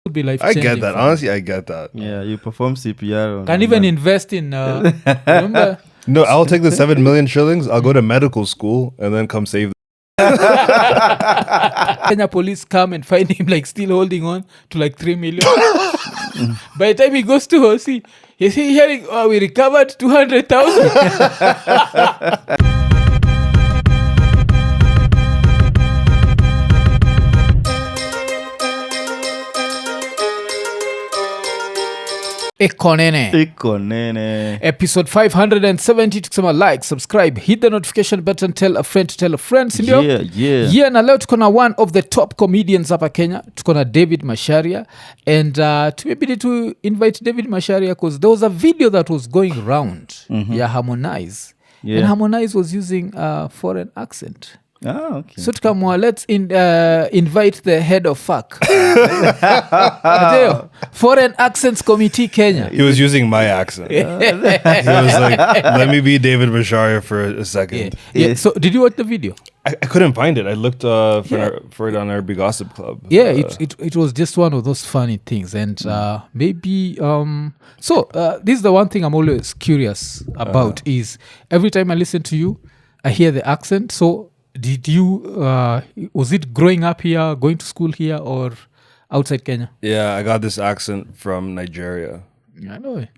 would be life I changing. get that. Honestly, I get that. Yeah, you perform CPR. Can even invest in. Remember? No, I'll take the 7 million shillings. I'll go to medical school and then come save. Kenya police come and find him like still holding on to like 3 million. By the time he goes to Hosi, he's hearing, "Oh, we recovered 200,000." Iko Nini. Episode 570. Tukisema like, subscribe, hit the notification button, tell a friend to tell a friend, sindio? Yeah, na leo tuko na one of the top comedians hapa Kenya. Tuko na David Masharia. And tumebidi to invite David Masharia because there was a video that was going around. Yeah, Harmonize. Yeah. And Harmonize was using a foreign accent. Ah, okay. So tukamwa, let's invite the head of fuck. Mateo, Foreign Accents Committee Kenya. He was using my accent. He was like, "Let me be David Masharia for a second." Yeah. So did you watch the video? I couldn't find it. I looked for it on our Big Gossip Club. Yeah, it was just one of those funny things. And maybe... this is the one thing I'm always curious about is every time I listen to you, I hear the accent. So did you... was it growing up here, going to school here, or outside Kenya? Yeah, I got this accent from Nigeria. I know it.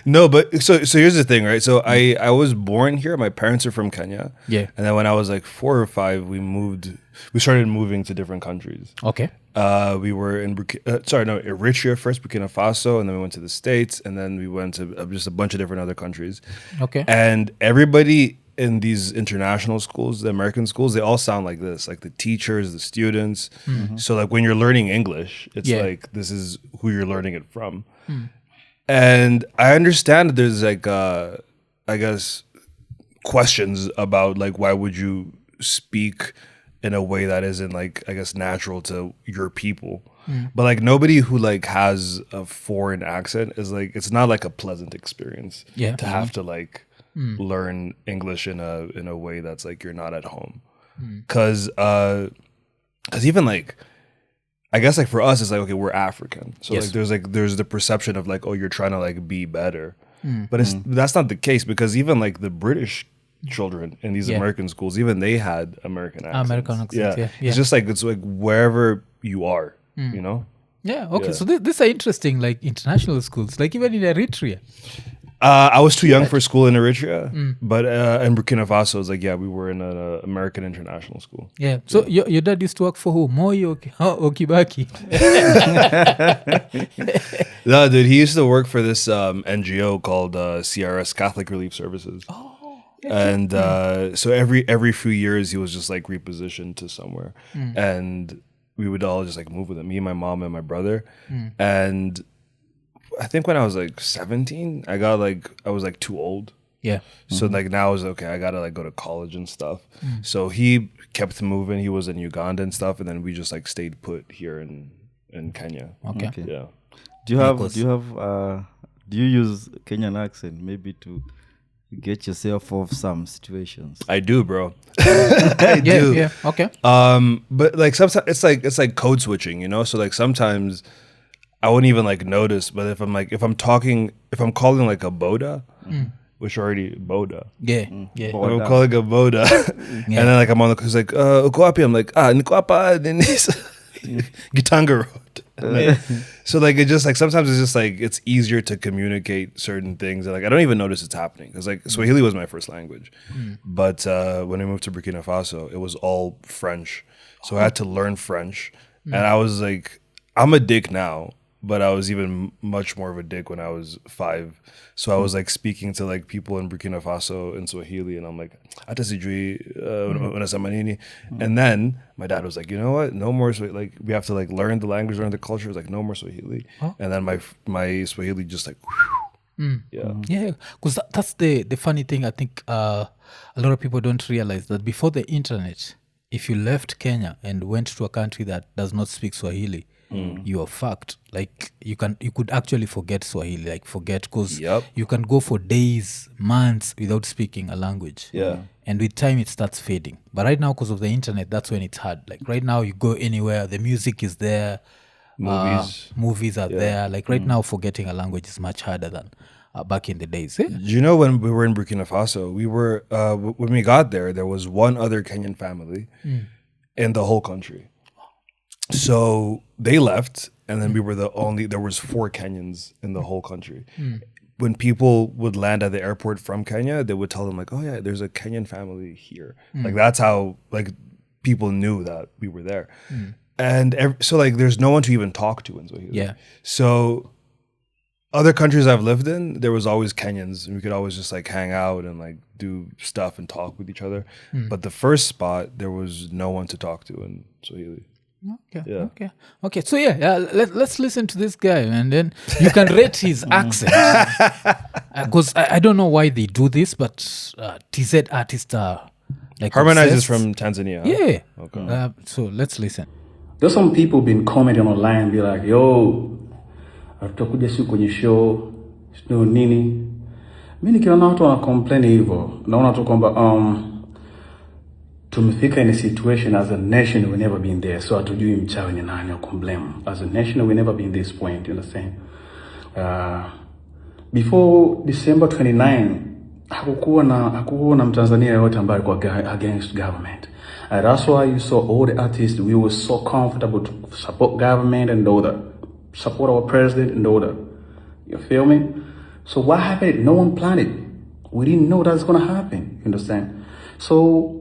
No, but so here's the thing, right? So I was born here. My parents are from Kenya. Yeah. And then when I was like 4 or 5, we started moving to different countries. Okay. We were in Eritrea first, Burkina Faso, and then we went to the States, and then we went to just a bunch of different other countries. Okay. And everybody in these international schools, the American schools, they all sound like this, like the teachers, the students. So like when you're learning English, it's like this is who you're learning it from. And I understand that there's like, I guess, questions about like, why would you speak in a way that isn't like, I guess, natural to your people? But like nobody who like has a foreign accent is like, it's not like a pleasant experience to have to like learn English in a way that's like you're not at home. Cause even like, I guess like for us, it's like, okay, we're African. So like there's the perception of like, oh, you're trying to like be better. But that's not the case, because even like the British children in these American schools, even they had American accents. Yeah. It's just like, it's like wherever you are, you know? Yeah, okay. So these are interesting, like international schools, like even in Eritrea. I was too young for school in Eritrea, but in Burkina Faso, it was like, we were in an American international school. Yeah. So your dad used to work for who? Moi or Kibaki? No, dude, he used to work for this NGO called CRS, Catholic Relief Services. Oh. And so every few years, he was just like repositioned to somewhere. And we would all just like move with him, me, my mom, and my brother. And I think when I was like 17, I was like too old. Yeah. So like now I was okay, I gotta like go to college and stuff. So he kept moving. He was in Uganda and stuff, and then we just like stayed put here in Kenya. Okay. Yeah. Do you use Kenyan accent maybe to get yourself off some situations? I do, bro. I do. Yeah. Okay. But like sometimes it's like code switching, you know? So like sometimes I wouldn't even like notice, but if I'm calling like a Boda, which already Boda. Yeah. I'm calling a Boda. And then like I'm on the, cause like, Ukuapi, I'm like, Nikuapa, Gitanga Road. So like, it just like, sometimes it's just like, it's easier to communicate certain things. And like, I don't even notice it's happening. Cause like Swahili was my first language. But when I moved to Burkina Faso, it was all French. So I had to learn French. And I was like, I'm a dick now, but I was even much more of a dick when I was 5. So I was like speaking to like people in Burkina Faso in Swahili, and I'm like, "Ata sijui unasema nini?" And then my dad was like, "You know what? No more Swahili. Like we have to like learn the language, learn the culture. It's like no more Swahili." And then my Swahili just like, Yeah, because that's the funny thing. I think a lot of people don't realize that before the internet, if you left Kenya and went to a country that does not speak Swahili, you're fucked. Like you could actually forget Swahili, like forget, because you can go for days, months without speaking a language. And with time it starts fading. But right now, because of the internet, that's when it's hard. Like right now, you go anywhere, the music is there, movies are there. Like right now, forgetting a language is much harder than back in the days. Do you know when we were in Burkina Faso, we were when we got there was one other Kenyan family in the whole country. So they left, and then we were there was 4 Kenyans in the whole country. When people would land at the airport from Kenya, they would tell them like, oh yeah, there's a Kenyan family here. Like that's how like people knew that we were there. And so like there's no one to even talk to in Swahili. So other countries I've lived in, there was always Kenyans, and we could always just like hang out and like do stuff and talk with each other. But the first spot, there was no one to talk to in Swahili. Okay. So let's listen to this guy, and then you can rate his accent. Because I don't know why they do this, but TZ artists are like Harmonize is from Tanzania. Yeah. Okay. So let's listen. There's some people been commenting online, be like, yo, tutakuja siku kwenye show, Iko Nini. Mimi nikiona watu wana complain hivyo, naona tu kwamba tumefika in a situation as a nation we never been there, so hatujui mchawi ni nani wa kumblame. As a nation we never been this point, you understand? Before December 29 hakukuwa na Mtanzania yote ambaye alikuwa against government. And that's why you saw all the artists, we were so comfortable to support government and all that, support our president and all that. You feel me? So what happened? No one planned it. We didn't know that's gonna happen, you understand? So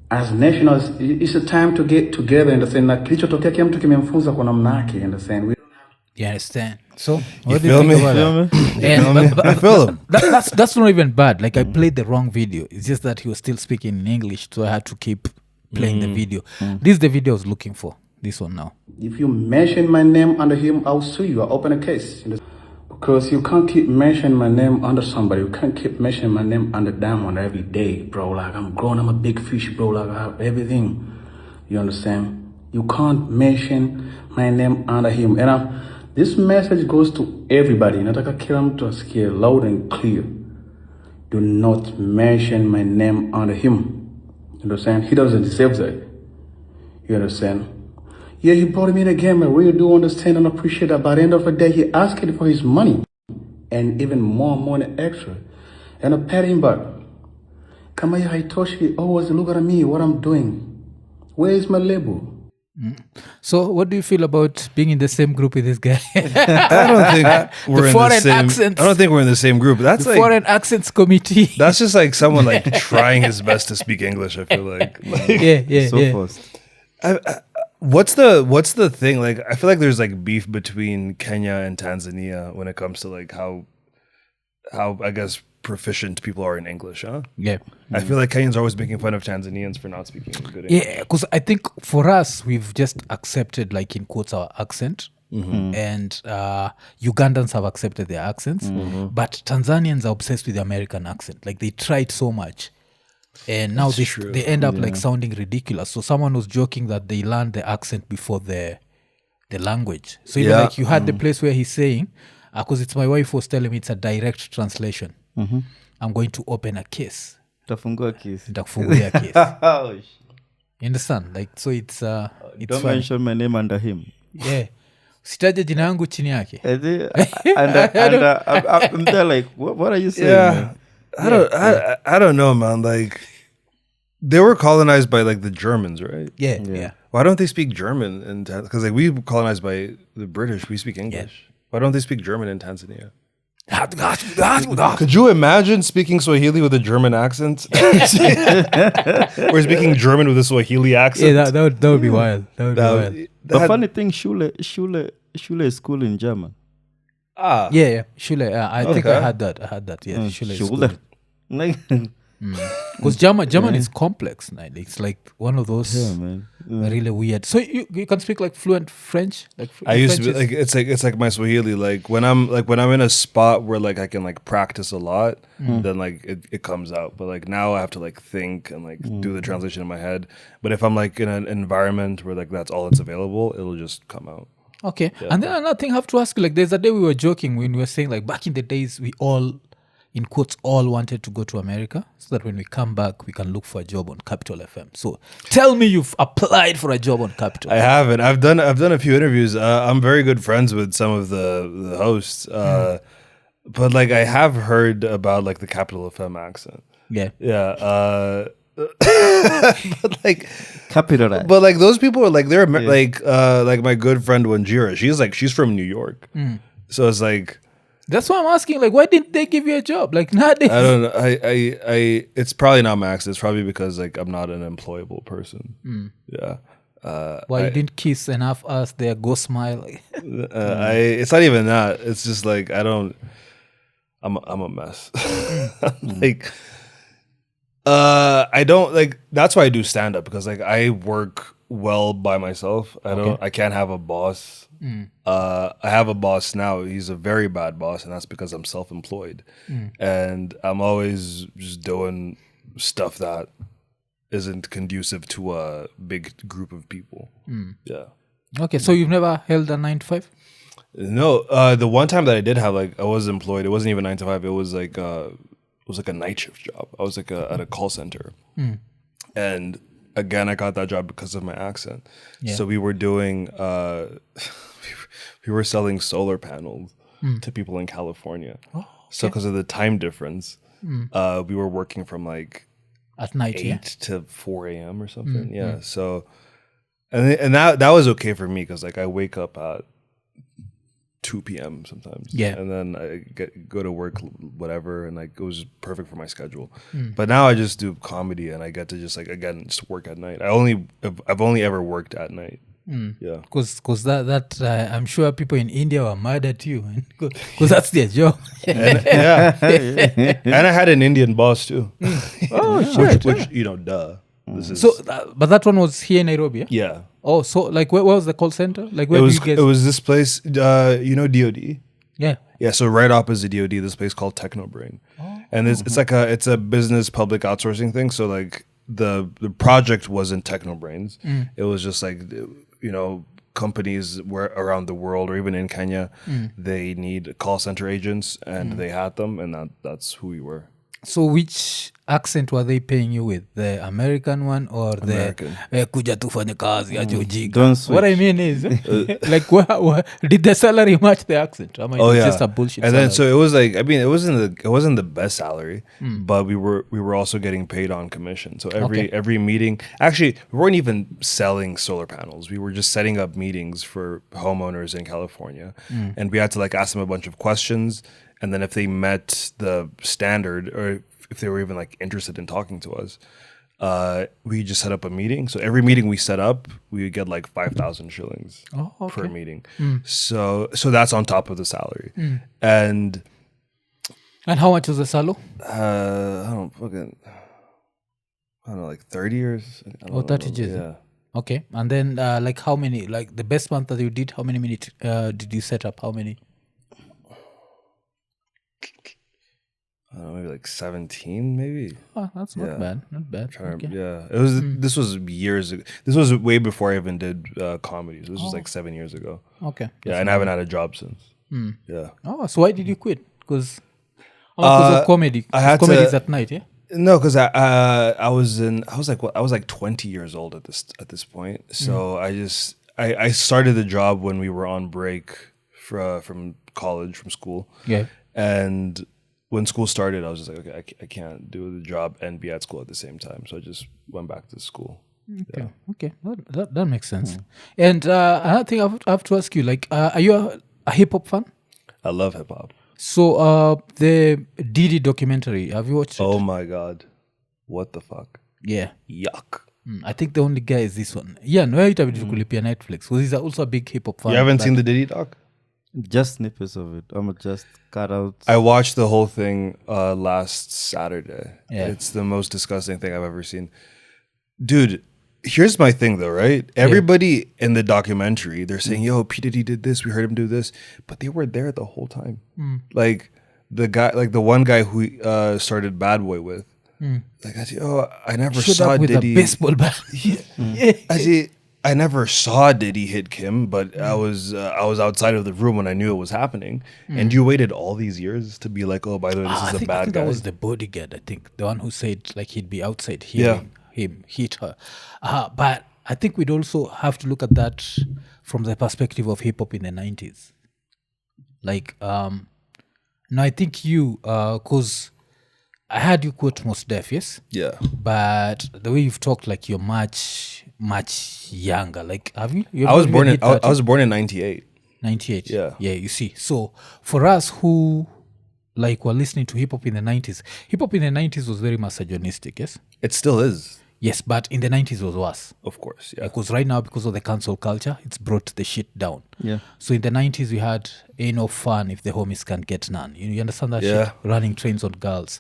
as nationals, it's a time to get together and understand that kilichotokea kila mtu kimemfunza kwa namna yake, you understand? You understand? So what do you think about that? I feel him. That's not even bad. Like I played the wrong video. It's just that he was still speaking in English, so I had to keep playing the video. This is the video I was looking for. This one now. If you mention my name under him, I'll sue you. I'll open a case. Because you can't keep mentioning my name under somebody. You can't keep mentioning my name under Diamond every day, bro. Like, I'm grown, I'm a big fish, bro. Like, I have everything. You understand? You can't mention my name under him. And this message goes to everybody. Nataka kila mtu asikie loud and clear. Do not mention my name under him. You understand? He doesn't deserve that. You understand? Yeah, he brought him in again. I really do understand and appreciate that. By the end of the day, he asked for his money and even more money extra. And I paid him back. Kama ya haitoshi, always look at me, what I'm doing. Where is my label? So what do you feel about being in the same group with this guy? I don't think we're in the same. Accents. I don't think we're in the same group. That's the like foreign accents committee. That's just like someone like trying his best to speak English. I feel like Forced. What's the thing? Like, I feel like there's like beef between Kenya and Tanzania when it comes to like how I guess proficient people are in English, huh? Yeah. I feel like Kenyans are always making fun of Tanzanians for not speaking good English. Yeah, because I think for us, we've just accepted, like in quotes, our accent. And Ugandans have accepted their accents. But Tanzanians are obsessed with the American accent. Like they tried so much. And now they end up like sounding ridiculous. So someone was joking that they learned the accent before the language. So even like you had the place where he's saying, because it's my wife was telling me it's a direct translation. I'm going to open a case. Tafungua case. Nitakufungulia case. You understand? Like, so it's don't mention my name under him. Yeah. Sitaje jina yangu chini yake. I'm there like, what are you saying? Yeah. Man? I don't know, man. Like, they were colonized by like the Germans, right? Yeah. Why don't they speak German? Because like we were colonized by the British, we speak English. Why don't they speak German in Tanzania? Could you imagine speaking Swahili with a German accent? We're speaking German with a Swahili accent. Yeah, that would be wild. That would be wild. The funny thing, Schule is school in German. Yeah, Schule. I think I had that. Yeah, Schule. Like, because German is complex. It's like one of those really weird. So you can speak like fluent French. Like I used to be like it's like my Swahili. Like when I'm in a spot where like I can like practice a lot, then like it comes out. But like now I have to like think and like do the translation in my head. But if I'm like in an environment where like that's all that's available, it'll just come out. Okay. And then another thing I have to ask you, like there's a day we were joking when we were saying like back in the days we all, in quotes, all wanted to go to America so that when we come back we can look for a job on Capital FM. So tell me you've applied for a job on Capital. I haven't. I've done a few interviews. I'm very good friends with some of the hosts. But like I have heard about like the Capital FM accent. Yeah. Yeah. But like Capital. But like those people are like they're like my good friend Wanjira. She's from New York. So it's like that's why I'm asking, like, why didn't they give you a job? Like nowadays. I don't know. I it's probably not my accent. It's probably because like I'm not an employable person. Yeah. Why you didn't kiss enough us there, go smile. It's not even that. It's just like I'm a mess. Like I don't like that's why I do stand up because like I work well by myself. I can't have a boss. I have a boss now. He's a very bad boss, and that's because I'm self-employed. And I'm always just doing stuff that isn't conducive to a big group of people. Yeah. Okay, so you've never held a 9 to 5? No, the one time that I did have like I was employed. It wasn't even 9 to 5. It was like a night shift job. I was like at a call center, and again I got that job because of my accent. Yeah. So we were doing we were selling solar panels to people in California. So because of the time difference, we were working from like at night 8 to 4 a.m. or something. So and that was okay for me because like I wake up at 2 p.m. sometimes. Yeah. And then I go to work, whatever, and like it was perfect for my schedule. But now I just do comedy and I get to just like again just work at night. I've only ever worked at night. Yeah. Because that I'm sure people in India were mad at you because that's their job. And I had an Indian boss too. Which you know, duh. This is but that one was here in Nairobi. Yeah. Oh, so like where was the call center? Like where it you guys? It was this place. You know DOD. Yeah. Yeah. So right opposite DOD, this place called Technobrain, and it's like it's a business public outsourcing thing. So like the project wasn't Technobrains. It was just like companies where around the world or even in Kenya, they need call center agents and they had them, and that's who we were. So which accent were they paying you with? The American one or American. The kuja tufanye kazi aje ujinga? Don't switch. What I mean is like where did the salary match the accent? I mean, it's just a bullshit and salary. then so it was like it wasn't the best salary, but we were also getting paid on commission. So every meeting, actually we weren't even selling solar panels. We were just setting up meetings for homeowners in California, and we had to like ask them a bunch of questions. And then if they met the standard or if they were even like interested in talking to us, we just set up a meeting. So every meeting we set up, we would get like 5,000 shillings per meeting. So that's on top of the salary. And how much was the salo? I don't know, like 30 years. 30 years. Yeah. Okay. And then like how many, like the best month that you did, how many minutes did you set up? How many? I don't know, maybe like 17, maybe. Oh, that's not bad. Not bad. Okay. Yeah, it was. This was years ago. This was way before I even did comedy. So this was like 7 years ago. Okay. Yeah, and I haven't had a job since. Yeah. Oh, so why did you quit? Because of comedy. I had comedy's at night, yeah. No, because I was like 20 years old at this point. So I started the job when we were on break from college, from school. Yeah. And when school started, I was just like, okay, I can't do the job and be at school at the same time. So I just went back to school. Okay, okay, that makes sense. And another thing I have to ask you, like, are you a hip hop fan? I love hip hop. So the Diddy documentary, have you watched it? Oh my god, what the fuck? Yeah, yuck. I think the only guy is this one. Yeah, no, itabidi kulipia Netflix because he's also a big hip hop fan. You haven't seen the Diddy doc? Just snippets of it. I'm just cut out. I watched the whole thing last Saturday. Yeah. It's the most disgusting thing I've ever seen. Dude, here's my thing though, right? Everybody in the documentary, they're saying, yo, P. Diddy did this, we heard him do this, but they were there the whole time. Like the guy, like the one guy who started Bad Boy with, like I said, oh, I never saw with Diddy a baseball bat. I see. I never saw Diddy hit Kim, but I was outside of the room when I knew it was happening. And you waited all these years to be like, oh, by the way, this is a bad I think guy. that was the bodyguard. I think the one who said like he'd be outside hearing him hit her. But I think we'd also have to look at that from the perspective of hip hop in the 90s. Like, now I think you, because I heard you quote Mos Def, yes? Yeah. But the way you've talked, like you're much younger. Like, have you? I was born in 98. 98. Yeah. Yeah, you see. So for us who like were listening to hip hop in the 90s, hip hop in the 90s was very misogynistic, yes? It still is. Yes, but in the 90s it was worse. Of course, yeah. Because right now, because of the cancel culture, it's brought the shit down. Yeah. So in the 90s, we had ain't no fun if the homies can't get none. You understand that Yeah. shit? Running trains on girls.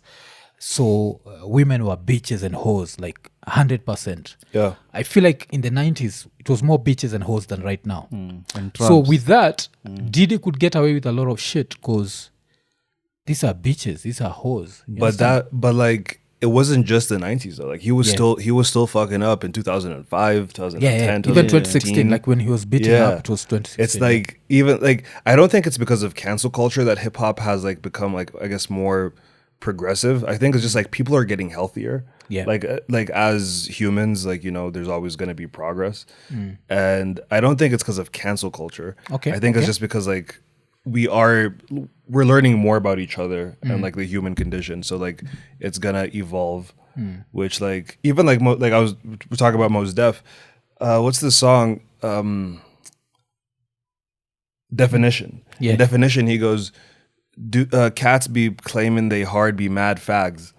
So women were bitches and hoes, like 100%. Yeah. I feel like in the 90s, it was more bitches and hoes than right now. And So trumps. with that, Diddy could get away with a lot of shit because these are bitches, these are hoes. You understand? But like, it wasn't just the 90s though. Like he was still fucking up in 2005, 2010, Even 2016, like when he was beating up, it was 2016. It's like even like I don't think it's because of cancel culture that hip hop has like become like I guess more progressive. I think it's just like people are getting healthier. Yeah. Like as humans, like there's always going to be progress, and I don't think it's because of cancel culture. Okay, I think it's just because like we're learning more about each other and like the human condition. So like it's gonna evolve, which like even like we're talking about Mos Def. What's the song? Definition. Yeah. In Definition, he goes, "Do cats be claiming they hard be mad fags?"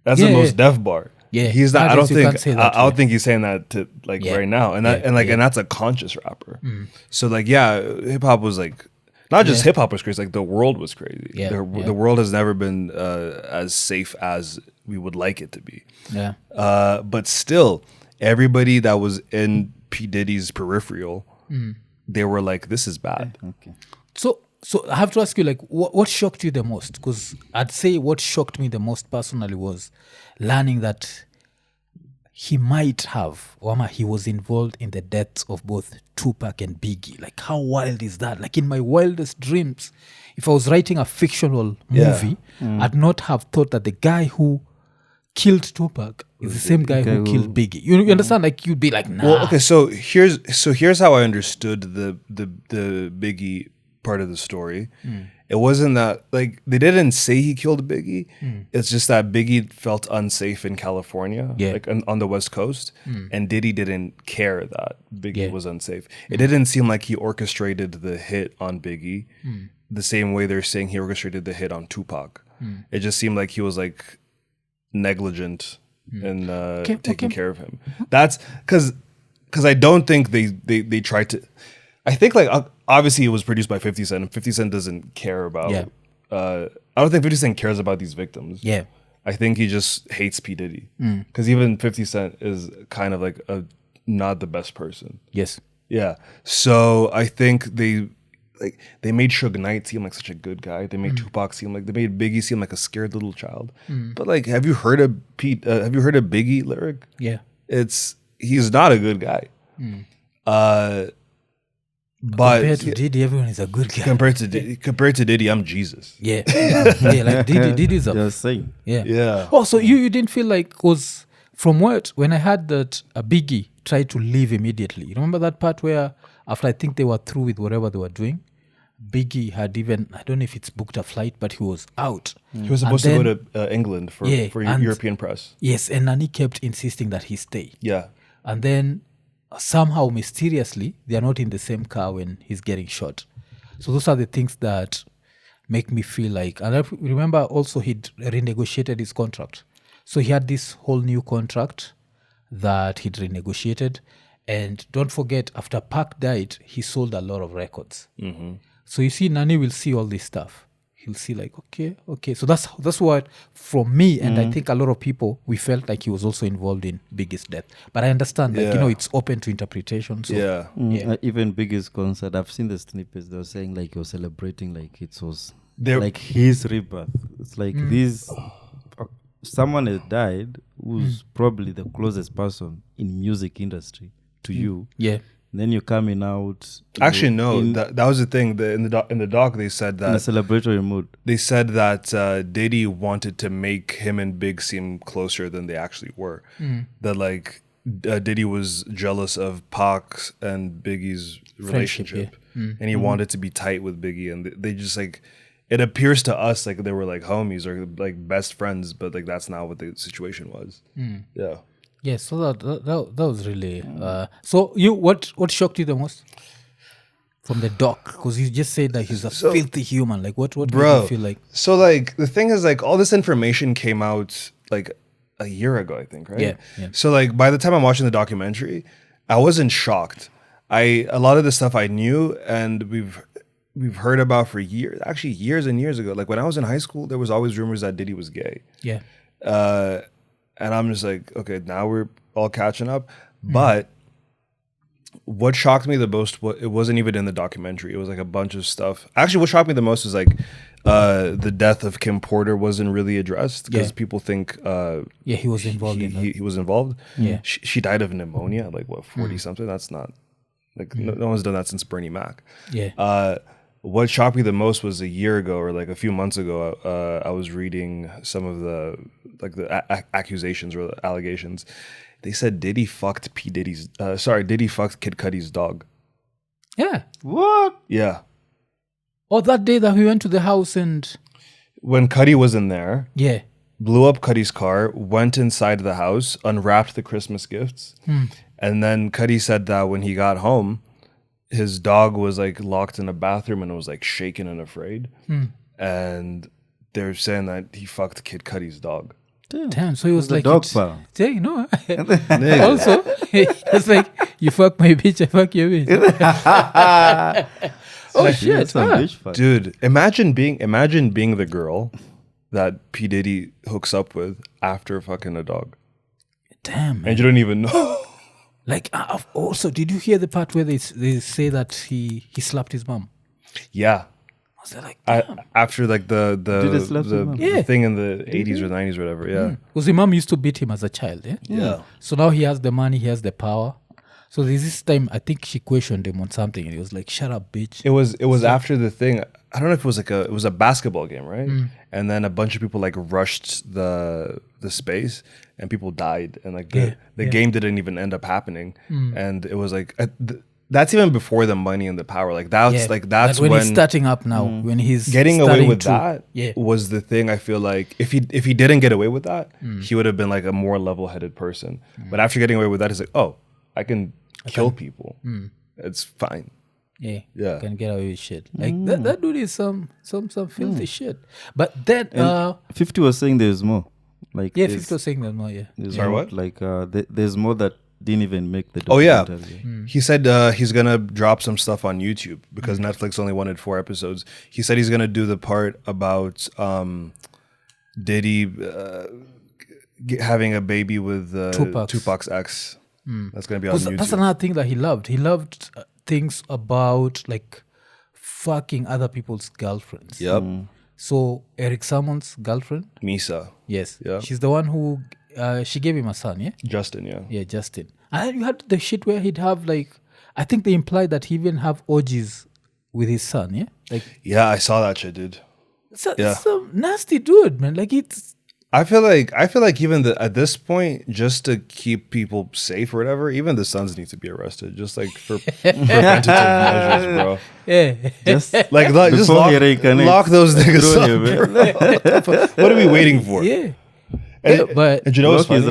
That's the Mos Def bar. Yeah, he's not. I don't think. I don't way. think he's saying that to like right now, and that and that's a conscious rapper. So like hip hop was like. Not just hip hop was crazy, like the world was crazy. Yeah, The world has never been as safe as we would like it to be. Yeah. But still, everybody that was in P. Diddy's peripheral, they were like, this is bad. Okay. So I have to ask you, like, what shocked you the most? Because I'd say what shocked me the most personally was learning that he might have, he was involved in the deaths of both Tupac and Biggie. Like, how wild is that? Like, in my wildest dreams, if I was writing a fictional movie, I'd not have thought that the guy who killed Tupac is the same guy who killed Biggie. You understand? Like, you'd be like, nah. Well, okay, so here's how I understood the Biggie part of the story. It wasn't that like they didn't say he killed Biggie. It's just that Biggie felt unsafe in California, like on the West Coast, and Diddy didn't care that Biggie was unsafe. It didn't seem like he orchestrated the hit on Biggie the same way they're saying he orchestrated the hit on Tupac. It just seemed like he was like negligent in taking care of him. That's because I don't think they tried to. I think like obviously it was produced by 50 Cent, and 50 Cent doesn't care about. I don't think 50 Cent cares about these victims. Yeah, I think he just hates P. Diddy because even 50 Cent is kind of like not the best person. Yes. Yeah. So I think they made Suge Knight seem like such a good guy. They made Tupac seem like, they made Biggie seem like a scared little child. But like, have you heard a Biggie lyric? Yeah. He's not a good guy. But compared to Diddy, everyone is a good guy. Compared to Diddy, I'm Jesus. Yeah. Like Diddy's a Just saying. Yeah. Oh, so you didn't feel like, because from when I heard that Biggie tried to leave immediately. You remember that part where after I think they were through with whatever they were doing, Biggie had even, I don't know if it's booked a flight, but he was out. He was supposed to go to England for European press. Yes, and Nani kept insisting that he stay. Yeah. And then somehow mysteriously they are not in the same car when he's getting shot. So those are the things that make me feel like, and I remember also he'd renegotiated his contract. So he had this whole new contract that he'd renegotiated, and don't forget, after Pac died, he sold a lot of records. So you see, Nani will see all this stuff. He'll see like, okay. So that's what, from me, and I think a lot of people, we felt like he was also involved in Biggie's death. But I understand, like, it's open to interpretation. So, Even Biggie's concert, I've seen the snippets. They were saying like he was celebrating like it was like his rebirth. It's like this. Someone has died who's probably the closest person in music industry to you. Yeah. Then you're coming out. Actually, no. That was the thing. In the doc, they said that in a celebratory mood. They said that Diddy wanted to make him and Big seem closer than they actually were. That like Diddy was jealous of Pac's and Biggie's relationship, and he wanted to be tight with Biggie, and they just like. It appears to us like they were like homies or like best friends, but like that's not what the situation was. Yeah. Yeah, so that was really... so you what shocked you the most from the doc? Because you just said that he's a filthy human. Like what made you feel like... So like the thing is like all this information came out like a year ago, I think, right? Yeah. So like by the time I'm watching the documentary, I wasn't shocked. A lot of the stuff I knew and we've heard about for years, actually years and years ago. Like when I was in high school, there was always rumors that Diddy was gay. Yeah. And I'm just like, okay, now we're all catching up. But what shocked me the most, it wasn't even in the documentary. It was like a bunch of stuff. Actually, what shocked me the most is like the death of Kim Porter wasn't really addressed because people think he was involved in that. He was involved. Yeah. She died of pneumonia, like what, 40 something? That's not, like no one's done that since Bernie Mac. Yeah. What shocked me the most was a year ago or like a few months ago, I was reading some of the accusations or the allegations. They said Diddy fucked Diddy fucked Kid Cudi's dog. Yeah. What? Yeah. Oh, that day that we went to the house and... When Cudi was in there, Yeah. blew up Cudi's car, went inside the house, unwrapped the Christmas gifts. And then Cudi said that when he got home, his dog was like locked in a bathroom and was like shaking and afraid. And they're saying that he fucked Kid Cudi's dog. Damn, so he was like... dog pound. Yeah, you know. Also, it's like, you fuck my bitch, I fuck your bitch. Oh, shit. Dude, imagine being the girl that P. Diddy hooks up with after fucking a dog. Damn, man. And you don't even know. Like, also, did you hear the part where they say that he slapped his mom? Yeah. Was that like, after like the thing in the 80s or 90s or whatever, yeah. Because the mom used to beat him as a child, yeah? Yeah. So now he has the money, he has the power. So there's this time, I think she questioned him on something, and he was like, "Shut up, bitch." It was after the thing. I don't know if it was a basketball game, right? And then a bunch of people like rushed the space, and people died, and like the game didn't even end up happening. And it was like that's even before the money and the power. Like that's when he's starting up now. When he's getting away with that was the thing. I feel like if he didn't get away with that, he would have been like a more level-headed person. But after getting away with that, he's like, oh, I can kill people. It's fine. Yeah. Can get away with shit. Like that dude is some filthy shit. But then 50 was saying there's more. Like 50 was saying there's more. Yeah. Sorry, what? Like there's more that didn't even make the documentary. Oh yeah. He said he's gonna drop some stuff on YouTube because Netflix only wanted 4 episodes. He said he's gonna do the part about Diddy having a baby with Tupac's ex. That's gonna be on YouTube. That's another thing that he loved. He loved things about like fucking other people's girlfriends. Yep. So Eric Salmon's girlfriend, Misa. Yes. Yeah. She's the one who she gave him a son. Yeah. Justin. Yeah. Yeah, Justin. And you had the shit where he'd have like, I think they implied that he even have orgies with his son. Yeah. Like. Yeah, I saw that shit, dude. It's a nasty dude, man. Like it's. I feel like even at this point, just to keep people safe or whatever, even the sons need to be arrested, just like for preventative measures, bro. Yeah, just like just lock those niggas up, bro. What are we waiting for? Yeah, and you know what's funny?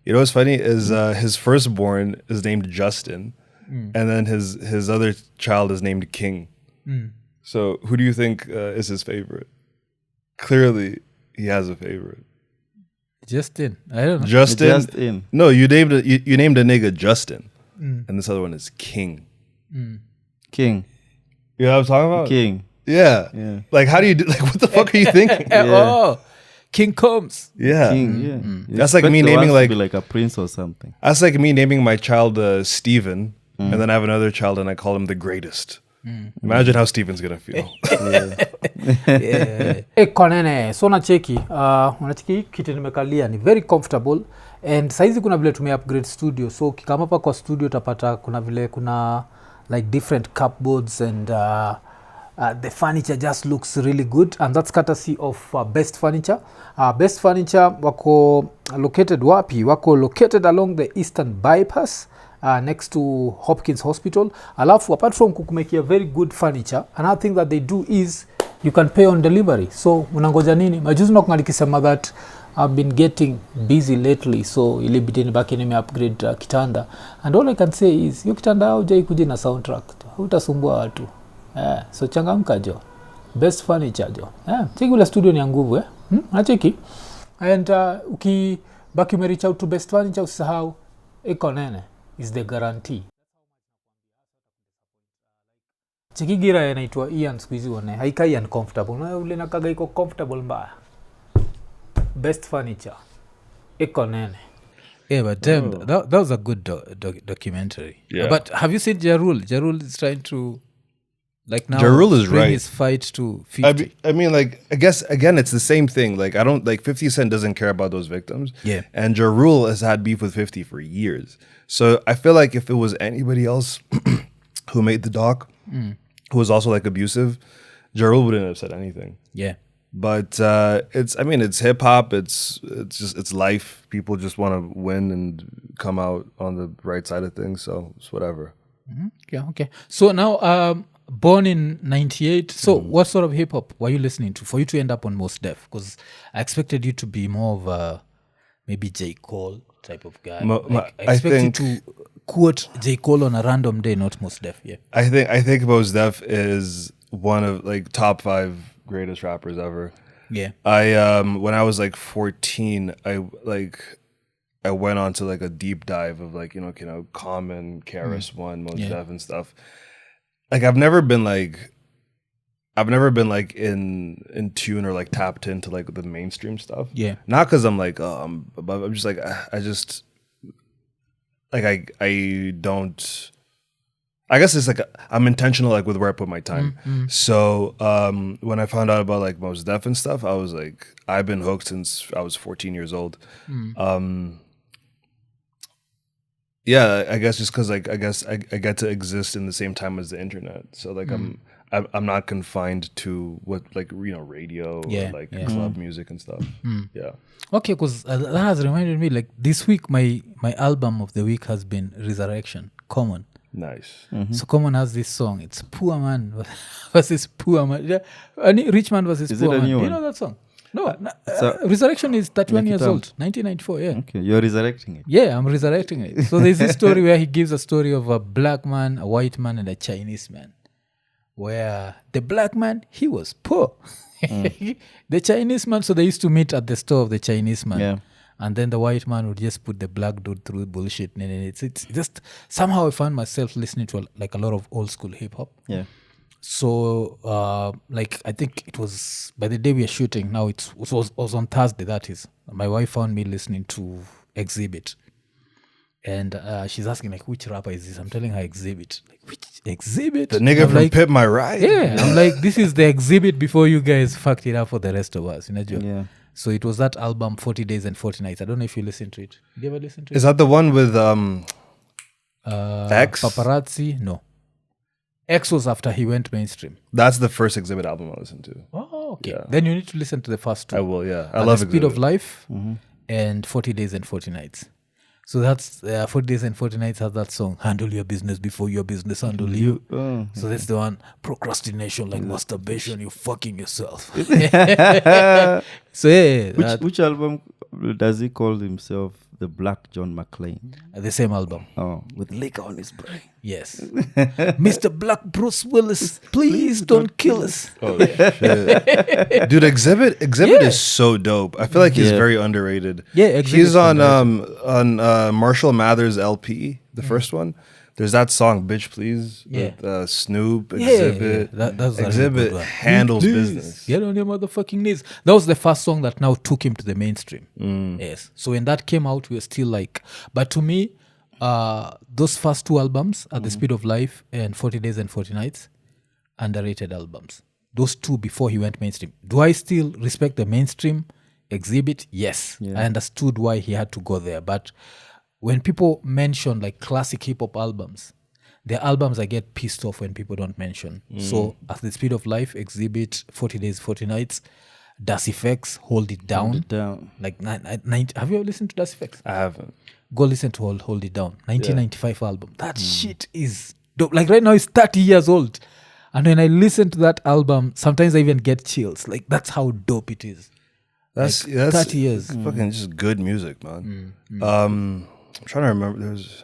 You know what's funny is his firstborn is named Justin, and then his other child is named King. So who do you think is his favorite? Clearly. He has a favorite. Justin. I don't know. Justin. No, you named a nigga Justin. And this other one is King. King. You know what I'm talking about? King. Yeah. Like how do you do what the fuck are you thinking? Oh. King Combs. Yeah. King, That's like me naming to be like a prince or something. That's like me naming my child Steven and then I have another child and I call him the greatest. Imagine how Steven's gonna feel. Konene, so unacheki kiti nimekalia ni very comfortable and saizi kuna vile tume-upgrade studio, so ukikama hapa kwa studio utapata kuna vile kuna like different cupboards and the furniture just looks really good, and that's courtesy of Best Furniture. Best Furniture wako located wapi? Wako located along the Eastern Bypass, next to Hopkins Hospital. Alafu apart from kukumekia very good furniture, another thing that they do is you can pay on delivery. So unangoja nini? Majuzi nakunga nikisema that I've been getting busy lately, so ilibidi nibaki nime-upgrade kitanda, and all I can say is hiyo kitanda haujai kuja na soundtrack, hutasumbua watu. So changamka jo. Best Furniture jo. Cheki ule studio ni ya nguvu nacheki. And ukibaki ume reach out to Best Furniture, usisahau Iko Nini is the guarantee. Cheki gira inaitwa Ian squeezy one. Haikai uncomfortable. Na ule nakaga iko comfortable mbaya. Best Furniture Iko Nini. Yeah, but damn, that was a good documentary. Yeah. But have you seen Jarul? Jarul is trying to like now Jarul is bring right. his fight to 50. I mean, like, I guess again, it's the same thing. Like, I don't like 50 Cent doesn't care about those victims. Yeah. And Jarul has had beef with 50 for years. So I feel like if it was anybody else who made the doc, who was also like abusive, Jarul wouldn't have said anything. Yeah. But it's hip hop. It's life. People just want to win and come out on the right side of things. So it's whatever. Yeah, okay. So now, born in 98, so what sort of hip-hop were you listening to for you to end up on Mos Def? Because I expected you to be more of a maybe J. Cole type of guy. I expected you to quote J. Cole on a random day, not Mos Def. Yeah. I think Mos Def is one of like top 5 greatest rappers ever. Yeah. I when I was like 14, I went on to like a deep dive of like, you know, Common, KRS-One, Mos Def and stuff. Like I've never been like in tune or like tapped into like the mainstream stuff. Yeah. Not because I'm like I'm just like I just like I don't. I guess it's like I'm intentional like with where I put my time. So when I found out about like Mos Def and stuff, I was like, I've been hooked since I was 14 years old. Yeah, I guess just because like I get to exist in the same time as the internet. So like I'm not confined to what like, you know, radio or like club music and stuff. Yeah. Okay, because that has reminded me like this week my album of the week has been Resurrection, Common. Nice. So Common has this song. It's Poor Man versus Poor Man. Yeah. Rich Man versus Is Poor it a Man. new Do you one? know that song? No. So- Resurrection is 31 years Kitambo. old. 1994, yeah. Okay, you're resurrecting it. Yeah, I'm resurrecting it. So there's this story where he gives a story of a black man, a white man, and a Chinese man. Where the black man, he was poor. The Chinese man, so they used to meet at the store of the Chinese man. Yeah. And then the white man would just put the black dude through bullshit. And it's just somehow I found myself listening to like a lot of old school hip hop. Yeah. So like I think it was by the day we are shooting now, it was on Thursday, that is. My wife found me listening to Exhibit. And she's asking like, which rapper is this? I'm telling her Exhibit. Like, which Exhibit? The nigga I'm from like, Pip My Ride. yeah, I'm like, this is the Exhibit before you guys fucked it up for the rest of us. You know, Joe? Yeah. So it was that album 40 Days and 40 Nights. I don't know if you listened to it. Did you ever listen to it? Is that the one with X? Paparazzi? No. X was after he went mainstream. That's the first Exhibit album I listened to. Oh, okay. Yeah. Then you need to listen to the first two. I will, yeah. I At love the Speed Exhibit. of Life and 40 Days and 40 Nights. So that's 40 Days and 40 Nights has that song, Handle Your Business Before Your Business Handle You. Oh. So that's the one, procrastination like masturbation, you're fucking yourself. So yeah, Which album does he call himself? The Black John McClane. the same album. Oh, with liquor on his brain. Yes. Mr. Black Bruce Willis, please don't kill us. Oh, shit. Dude, Exhibit is so dope. I feel like he's Yeah. very underrated. Yeah, Exhibit's he's on Marshall Mathers LP, the first one. There's that song "Bitch Please" with Snoop. Exhibit. That's a really Exhibit good one. handles business. Get on your motherfucking knees. That was the first song that now took him to the mainstream. Yes. So when that came out, we were still like, but to me, those first two albums, At the Speed of Life and 40 Days and 40 Nights, underrated albums. Those two before he went mainstream. Do I still respect the mainstream Exhibit, yes. Yeah. I understood why he had to go there. But when people mention like classic hip-hop albums, they're albums I get pissed off when people don't mention. So At the Speed of Life, Exhibit, 40 Days, 40 Nights, Das Effects, Hold It Down. Hold It Down. Like, have you ever listened to Das Effects? I haven't. Go listen to Hold It Down, 1995 album. That shit is dope. Like right now it's 30 years old. And when I listen to that album, sometimes I even get chills. Like that's how dope it is. That's 30 years. Fucking just good music, man. I'm trying to remember. There's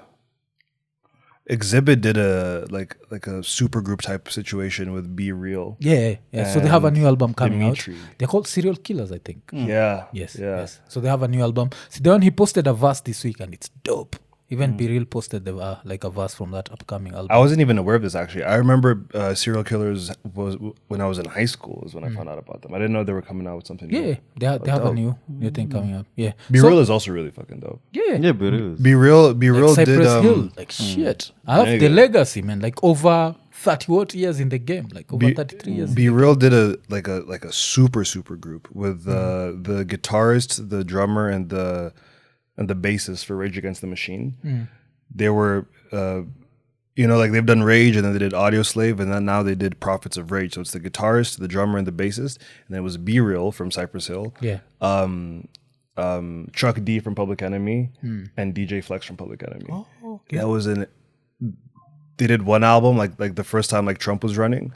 Exhibit did a like a super group type situation with Be Real. Yeah. So they have a new album coming Dimitri. out. They're called Serial Killers, I think. Yeah. Yes. So they have a new album. See, the one he posted a verse this week, and it's dope. Even Be Real posted the like a verse from that upcoming album. I wasn't even aware of this actually. I remember Serial Killers was when I was in high school is when I found out about them. I didn't know they were coming out with something new. Yeah, they have a new thing coming up. Yeah. Be Real is also really fucking dope. Yeah. Yeah, but it is. Be Real Like did Cypress Hill. Like shit. I have the legacy, man. Like over 30 years in the game. Like over 33 years. Be Real did a super group with the guitarist, the drummer, and the bassist for Rage Against the Machine. They were like they've done Rage and then they did Audio Slave and then now they did Prophets of Rage. So it's the guitarist, the drummer, and the bassist, and then it was Be Real from Cypress Hill. Yeah. Chuck D from Public Enemy and DJ Flex from Public Enemy. Oh, okay. That was they did one album like the first time like Trump was running.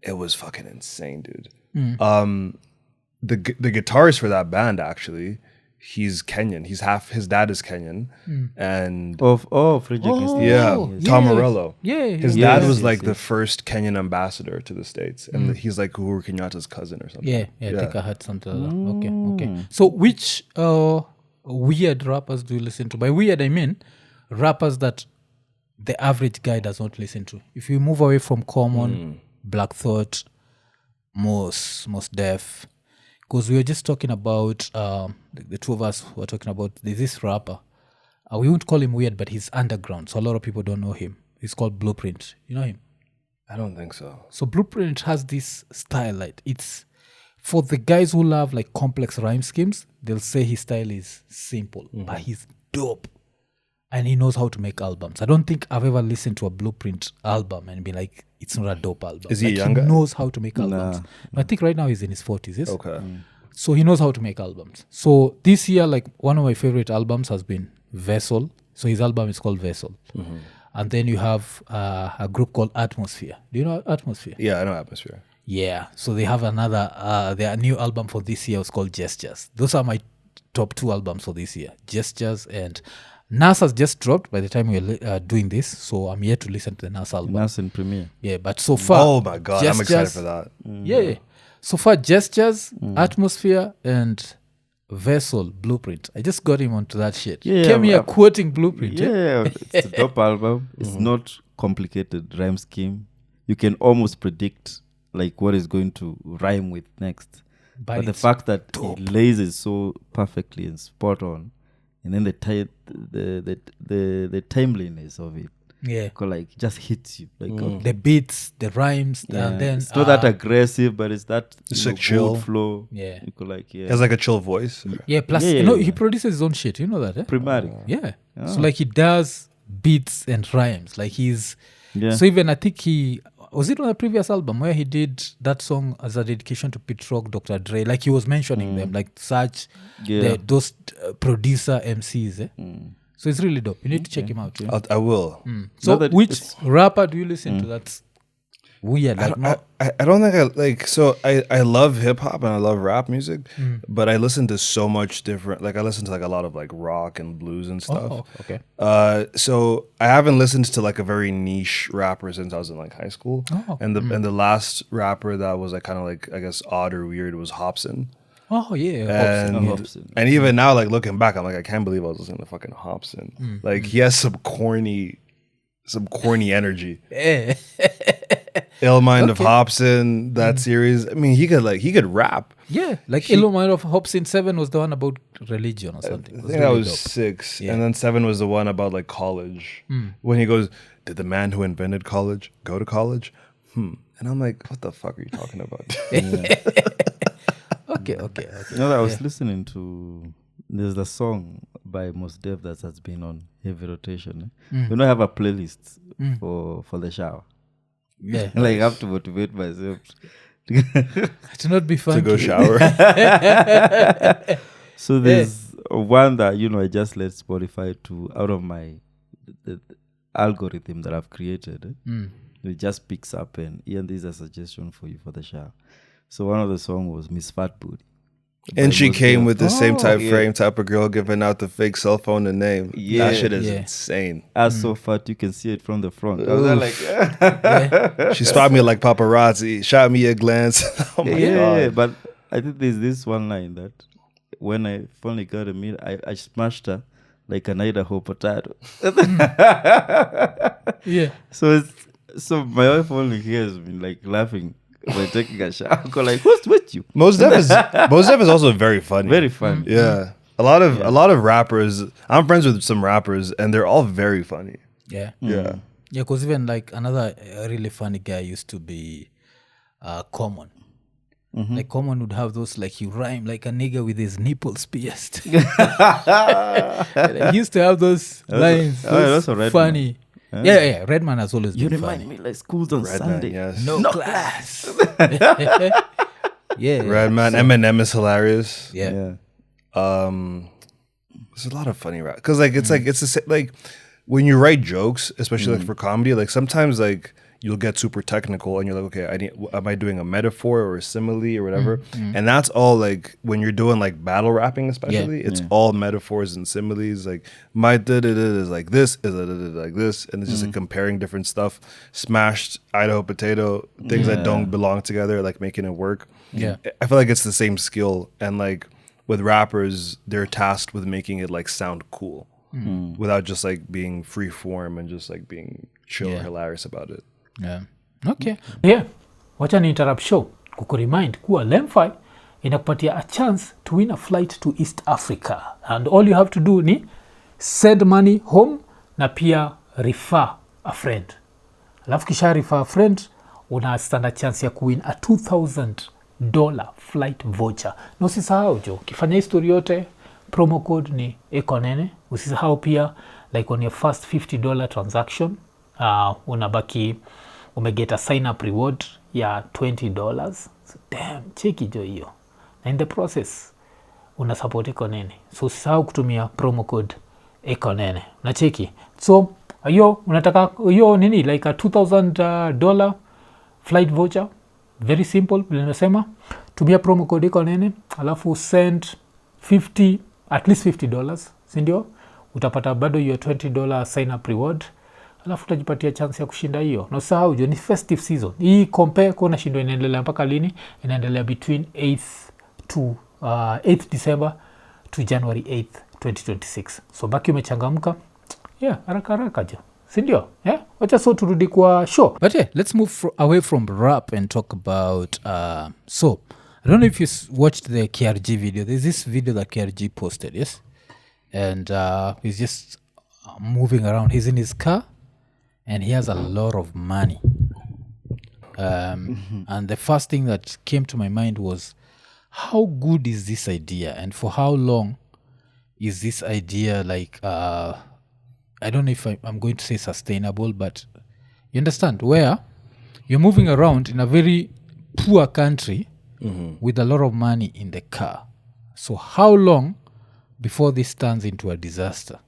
It was fucking insane, dude. The guitarist for that band actually, he's Kenyan. His dad is Kenyan, and Tom Morello. Yeah, his dad was like the first Kenyan ambassador to the States, and he's like Uhuru Kenyatta's cousin or something. Yeah. I think I heard something like that. Okay. So which weird rappers do you listen to? By weird, I mean rappers that the average guy does not listen to. If you move away from Common, Black Thought, Mos Def. Because we were just talking about, the two of us were talking about, there's this rapper. We won't call him weird, but he's underground. So a lot of people don't know him. He's called Blueprint. You know him? I don't think so. So Blueprint has this style. Like it's for the guys who love like complex rhyme schemes, they'll say his style is simple, but he's dope. And he knows how to make albums. I don't think I've ever listened to a Blueprint album and be like, it's not a dope album. Is he like, younger? He knows how to make albums. I think right now he's in his 40s, yes? Okay. So he knows how to make albums. So this year, like one of my favorite albums has been Vessel. So his album is called Vessel. And then you have a group called Atmosphere. Do you know Atmosphere? Yeah, I know Atmosphere. Yeah. So they have their new album for this year is called Gestures. Those are my top two albums for this year. Gestures and Nas has just dropped by the time we're doing this. So I'm yet to listen to the Nas album. Nas in premiere. Yeah, but so far... Oh my God, Gestures, I'm excited for that. Yeah. So far, Gestures, Atmosphere, and Vessel, Blueprint. I just got him onto that shit. Yeah, Came here quoting Blueprint. Yeah, it's a dope album. It's not complicated rhyme scheme. You can almost predict like what is going to rhyme with next. But the fact that dope. he lays it so perfectly and spot on, and then the timeliness of it, like just hits you like the beats, the rhymes, and then it's not that aggressive, but it's that like chill flow. Yeah, you could like He has like a chill voice. Yeah, plus he produces his own shit. You know that, eh? Primary. Yeah. So like he does beats and rhymes. Like he's so even I think he was it on a previous album where he did that song as a dedication to Pete Rock, Dr. Dre. Like he was mentioning them, like such those producer MCs. Eh? So it's really dope. You need to check him out. Yeah? I will. So which rapper do you listen to that's weird? Like I don't think I like. So I love hip hop and I love rap music, but I listen to so much different. Like I listen to like a lot of like rock and blues and stuff. Oh, okay. So I haven't listened to like a very niche rapper since I was in like high school. Oh, and the last rapper that was like kind of like I guess odd or weird was Hopsin. Oh yeah, And even now, like looking back, I'm like I can't believe I was listening to fucking Hopsin. Like he has some corny energy. Ill Mind of Hopsin, that series. I mean, he could rap. Yeah, like Ill Mind of Hopsin 7 was the one about religion or something. I think that was 6, and then 7 was the one about like college. When he goes, "Did the man who invented college go to college?" And I'm like, what the fuck are you talking about? Okay. I was listening to, there's the song by Mos Def that has been on heavy rotation. You know, I have a playlist for the shower. Yeah. Like, I have to motivate myself to not be funky. To go shower. So there's one that, you know, I just let Spotify to, out of my the algorithm that I've created. It just picks up and Ian, this is a suggestion for you for the shower. So one of the songs was Miss Fat Booty. And she came with the same frame type of girl giving out the fake cell phone and name. Yeah. That shit is insane. As so fat, you can see it from the front. I was like, she spotted me like paparazzi, shot me a glance. Oh my God. Yeah, but I think there's this one line that when I finally got a meal, I smashed her like an Idaho potato. Yeah. So my wife only hears me like laughing by taking a shower. I go like, what's with you? Mos Def is also very funny. Very funny. Yeah. A lot of rappers. I'm friends with some rappers and they're all very funny. Yeah. Yeah. Yeah, because even like another really funny guy used to be Common. Like Common would have those like he rhyme like a nigga with his nipples pierced. He used to have those lines. Those funny. Yeah. Redman has always been funny. You remind me like schools on Sunday. Yes. No class. Yeah. Redman, Eminem is hilarious. Yeah. There's a lot of funny rap because like it's like when you write jokes, especially like for comedy, like sometimes like you'll get super technical and you're like, okay, am I doing a metaphor or a simile or whatever? And that's all like when you're doing like battle rapping, especially, it's all metaphors and similes. Like my is like this, is like this, and it's just like comparing different stuff, smashed Idaho potato, things that don't belong together, like making it work. Yeah. I feel like it's the same skill, and like with rappers, they're tasked with making it like sound cool without just like being free form and just like being chill or hilarious about it. Yeah. Okay. Yeah. Wacha ni interrupt show kukuremind kuwa LemFi inakupatia a chance to win a flight to East Africa, and all you have to do ni send money home na pia refer a friend. Alafu kisha refer a friend una stand a chance ya kuwin a $2,000 flight voucher. Na usisahau jo, kifanya history yote promo code ni IKONINI. Usisahau pia like on your first $50 transaction unabaki umegeta sign up reward ya $20. So, damn, cheki jo hiyo. Na in the process una support IKONINI. So usisahau kutumia promo code IKONINI. Na cheki. So hiyo unataka hiyo nini like a $2,000 flight voucher. Very simple, vile nimesema. Tumia promo code IKONINI alafu send at least $50, si ndio? Utapata bado hiyo $20 sign up reward. Alafu utajipatia chance ya kushinda hiyo. Na usahau jo ni festive season. Hii compare kuna shindo inaendelea mpaka lini? Inaendelea between 8th December to January 8th, 2026. So baki umechangamka. Yeah, haraka jo. Si ndio? Yeah? Wacha so turudi kwa show. But yeah, let's move away from rap and talk about so I don't know if you watched the KRG video. There's this video that KRG posted, yes? And he's just moving around. He's in his car and he has a lot of money. And the first thing that came to my mind was, how good is this idea? And for how long is this idea like, I don't know if I'm going to say sustainable, but you understand, where you're moving around in a very poor country with a lot of money in the car. So how long before this turns into a disaster?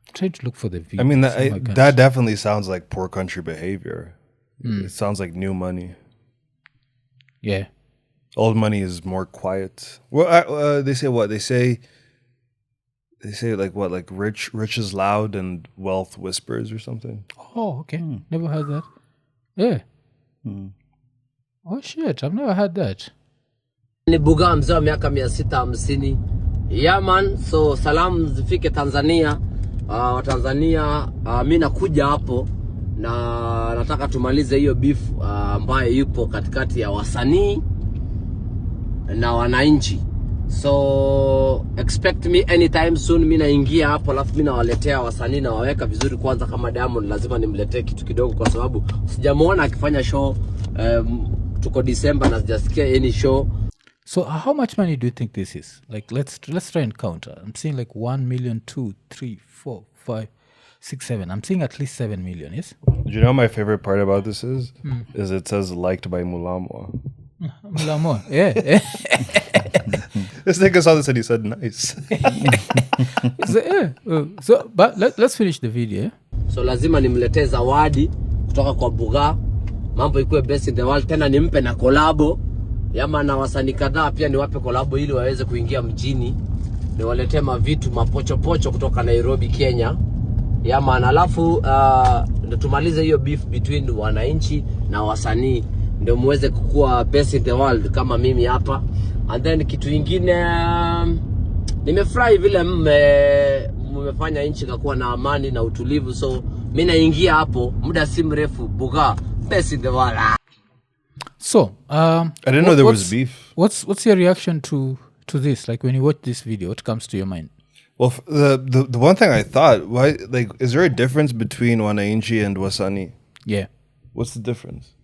I'm trying to look for the video. I mean, that definitely sounds like poor country behavior. It sounds like new money. Yeah. Old money is more quiet. Well, they say what? They say like what? Like rich is loud and wealth whispers or something. Oh, okay. Never heard that. Yeah. Oh shit, I've never heard that. Ni buga mzee wa miaka 650. Yeah man, so salamu zifike Tanzania. Wa Tanzania, mimi nakuja hapo na nataka tumalize hiyo beef ambayo yupo katikati ya wasanii na wananchi. So expect me anytime soon. Mimi naingia hapo alafu mimi nawaletea wasanii na waweka vizuri. Kwanza kama Diamond lazima nimletee kitu kidogo kwa sababu sijamuona akifanya show tuko December na sijasikia any show. So how much money do you think this is? Like, let's try and count. I'm seeing like 1 million, 2, 3, 4, 5, 6, 7. I'm seeing at least 7 million. Yes. Do you know my favorite part about this is? Is it says liked by Mulamwa. Mulamwa. Yeah. This nigga saw this and he said nice. So but let's finish the video. Yeah? So lazima nimletee zawadi kutoka kwa Buga. Mambo ikuwe best in the world. Tena nimpe na kolabo. Yama na wasanii kadhaa pia niwape kolabo ili waweze kuingia mjini. Niwaletee mavitu mapochopocho kutoka Nairobi, Kenya. Yama na alafu ndio tumalize hiyo beef between wananchi na wasanii. Ndio muweze kukua best in the world kama mimi hapa. And then kitu ingine nimefurahi vile mmefanya nchi kakuwa na amani na utulivu, so mimi naingia hapo muda si mrefu Buga best in the world. So I didn't know there was beef. What's your reaction to this? Like when you watch this video, what comes to your mind? Well, the one thing I thought, why, like, is there a difference between Wananchi and Wasanii? Yeah. What's the difference?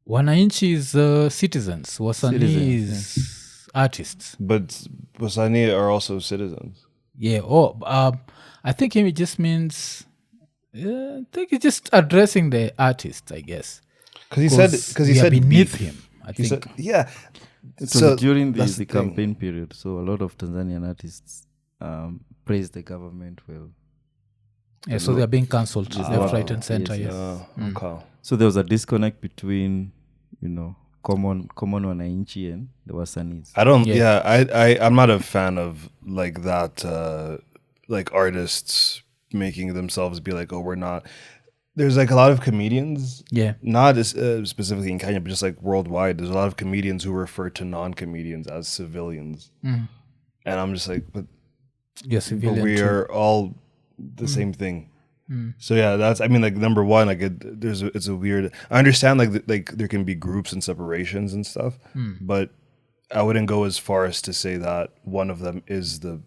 Wananchi is citizens. Wasanii is artists. But Wasanii are also citizens. Yeah. I think it just means. I think it's just addressing the artist, I guess. Because he said beneath beef. him. I think. Said, yeah. So during the campaign period, so a lot of Tanzanian artists praise the government well. Yeah, so they're being cancelled left, right, and center. Yes. Okay. So there was a disconnect between, common Wananchi and the Wasanis. I'm not a fan of like that, like artists making themselves be like, oh, we're not. There's like a lot of comedians, not specifically in Kenya, but just like worldwide. There's a lot of comedians who refer to non-comedians as civilians, and I'm just like, but we are all the same thing. So yeah, that's, I mean, like, number one, like it's a weird. I understand like there can be groups and separations and stuff, but I wouldn't go as far as to say that one of them is the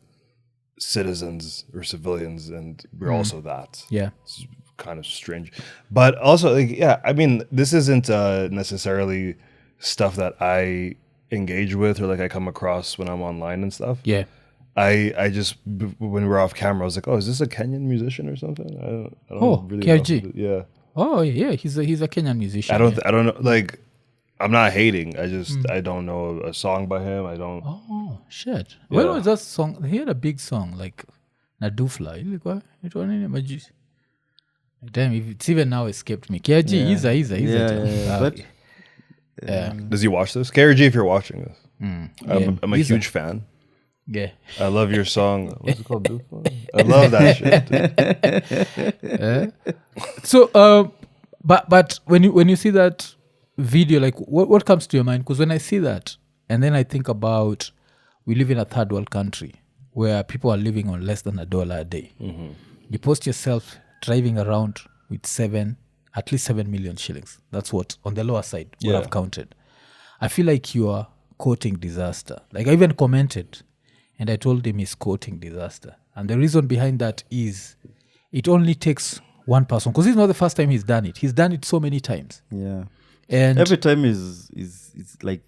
citizens or civilians, and we're also that. Yeah. It's kind of strange, but also like, yeah, I mean, this isn't necessarily stuff that I engage with or like I come across when I'm online and stuff. Yeah. I just, when we were off camera, I was like, oh, is this a Kenyan musician or something? I don't really KRG. know. Yeah. Oh yeah, he's a Kenyan musician. I don't know. Like, I'm not hating. I just I don't know a song by him. I don't. Oh shit! Yeah. When was that song? He had a big song like Nadufla. It was in Majis. Damn, it's even now escaped me. KRG, he's a. Does he watch this? KRG, if you're watching this, I'm a huge fan. Yeah, I love your song. What's it called? Dufla? I love that shit. So, but when you see that video, like what comes to your mind? Because when I see that, and then I think about, we live in a third world country where people are living on less than $1 a day. You post yourself driving around with at least 7 million shillings. That's what, on the lower side, what I've counted. I feel like you are quoting disaster. Like I even commented, and I told him he's quoting disaster. And the reason behind that is it only takes one person, because it's not the first time he's done it. He's done it so many times. Yeah. And every time is like,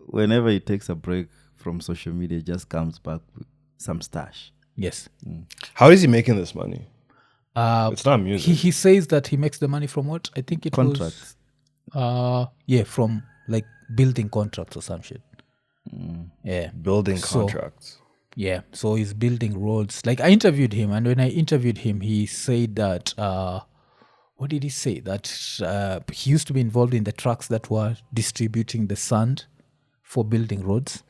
whenever he takes a break from social media, he just comes back with some stash. Yes. How is he making this money? It's not music. He says that he makes the money from what? I think it Contracts. was from like building contracts or some shit. Yeah. Building contracts. Yeah, so he's building roads. Like I interviewed him, and when I interviewed him, he said that, what did he say? That he used to be involved in the trucks that were distributing the sand for building roads.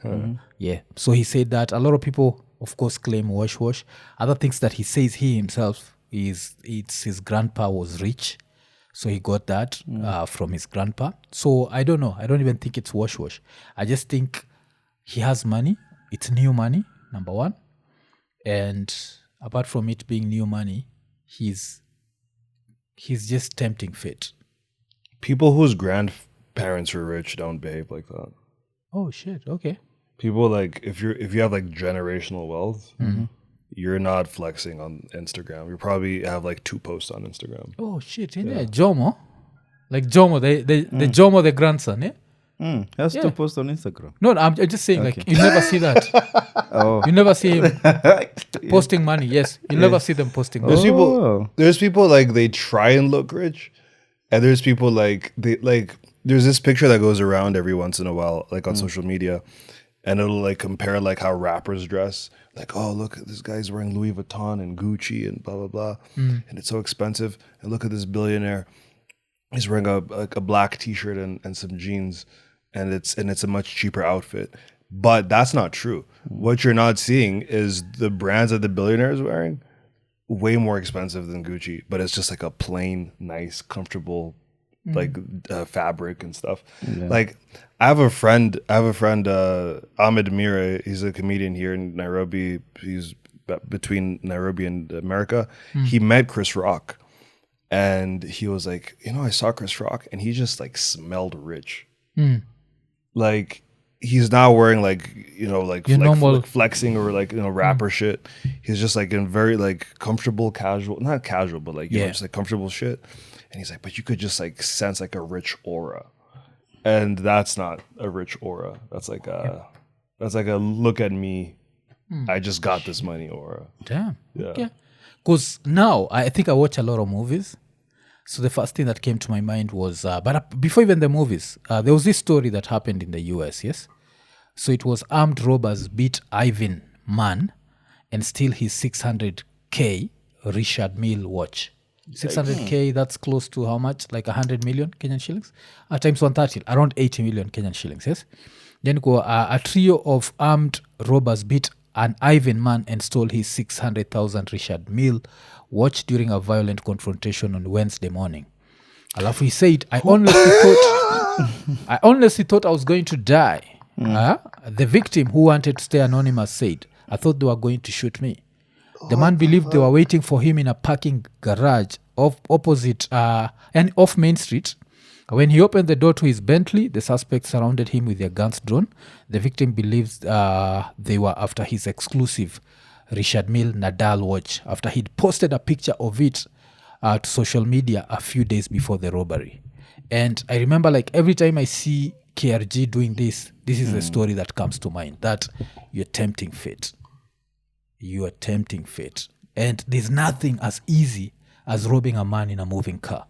Yeah, so he said that a lot of people, of course, claim wash. Other things that he says he himself it's his grandpa was rich, so he got that from his grandpa. So I don't know. I don't even think it's wash. I just think he has money. It's new money. Number one. And apart from it being new money, he's just tempting fate. People whose grandparents were rich don't behave like that. Oh shit, okay. People like, if you have like generational wealth, you're not flexing on Instagram. You probably have like 2 posts on Instagram. Oh shit, Jomo. Like Jomo, the Jomo, the grandson, Has to post on Instagram. No, I'm just saying, like, you never see that. You never see him posting money. Yes, you never see them posting money. There's people like they try and look rich, and there's people like there's this picture that goes around every once in a while, like on social media, and it'll like compare like how rappers dress. Like, oh, look, this guy's wearing Louis Vuitton and Gucci and blah blah blah, and it's so expensive. And look at this billionaire. He's wearing a black T-shirt and some jeans, and it's a much cheaper outfit. But that's not true. What you're not seeing is the brands that the billionaire is wearing way more expensive than Gucci, but it's just like a plain, nice, comfortable like fabric and stuff. Like I have a friend Ahmed Mira. He's a comedian here in Nairobi. He's between Nairobi and America. He met Chris Rock. And he was like, I saw Chris Rock and he just like smelled rich. Like he's not wearing like, like flexing or like, rapper shit. He's just like in very like comfortable, casual, not casual, but like, just like comfortable shit. And he's like, but you could just like sense like a rich aura. And that's not a rich aura. That's like a look at me. I just got this money aura. Damn. Yeah. Okay. Because now I think I watch a lot of movies. So the first thing that came to my mind was, but before even the movies, there was this story that happened in the US, yes? So it was armed robbers beat Ivan Man and steal his 600K Richard Mille watch. 600K, that's close to how much? Like 100 million Kenyan shillings? Times 130, around 80 million Kenyan shillings, yes? Then a trio of armed robbers beat an Ivan Man and stole his 600,000 Richard Mille watch during a violent confrontation on Wednesday morning. Alafu he said, I honestly thought I was going to die. The victim, who wanted to stay anonymous, said, I thought they were going to shoot me. The man believed they were waiting for him in a parking garage opposite and off Main Street. When he opened the door to his Bentley, the suspects surrounded him with their guns drawn. The victim believes they were after his exclusive Richard Mille Nadal watch after he'd posted a picture of it to social media a few days before the robbery. And I remember like every time I see KRG doing this is the story that comes to mind, that you're tempting fate. You are tempting fate. And there's nothing as easy as robbing a man in a moving car.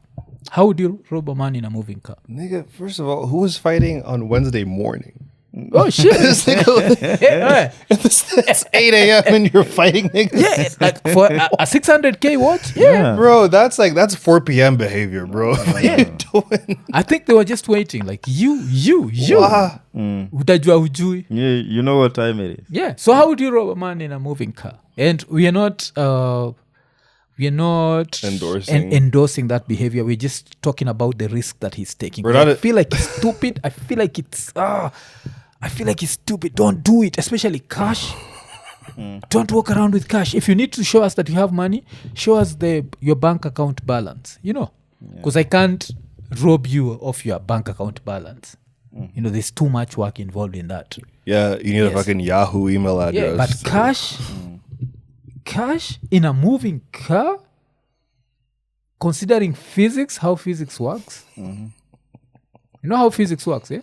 How would you rob a man in a moving car? Nigga, first of all, who was fighting on Wednesday morning? Oh, shit. It's 8 a.m. and you're fighting niggas. Yeah, like for a 600K watch? Yeah. Bro, that's 4 p.m. behavior, bro. What are you doing? I think they were just waiting. Like, you. Utajua hujui. Yeah, you know what time it is. Yeah. So how would you rob a man in a moving car? And we are not endorsing that behavior. We're just talking about the risk that he's taking. I feel like it's stupid. I feel like it's stupid. Don't do it, especially cash. Don't walk around with cash. If you need to show us that you have money, show us your bank account balance, because I can't rob you of your bank account balance. There's too much work involved in that. Yeah, you need a fucking Yahoo email address. Yeah, but cash in a moving car, considering how physics works. You know how physics works, yeah?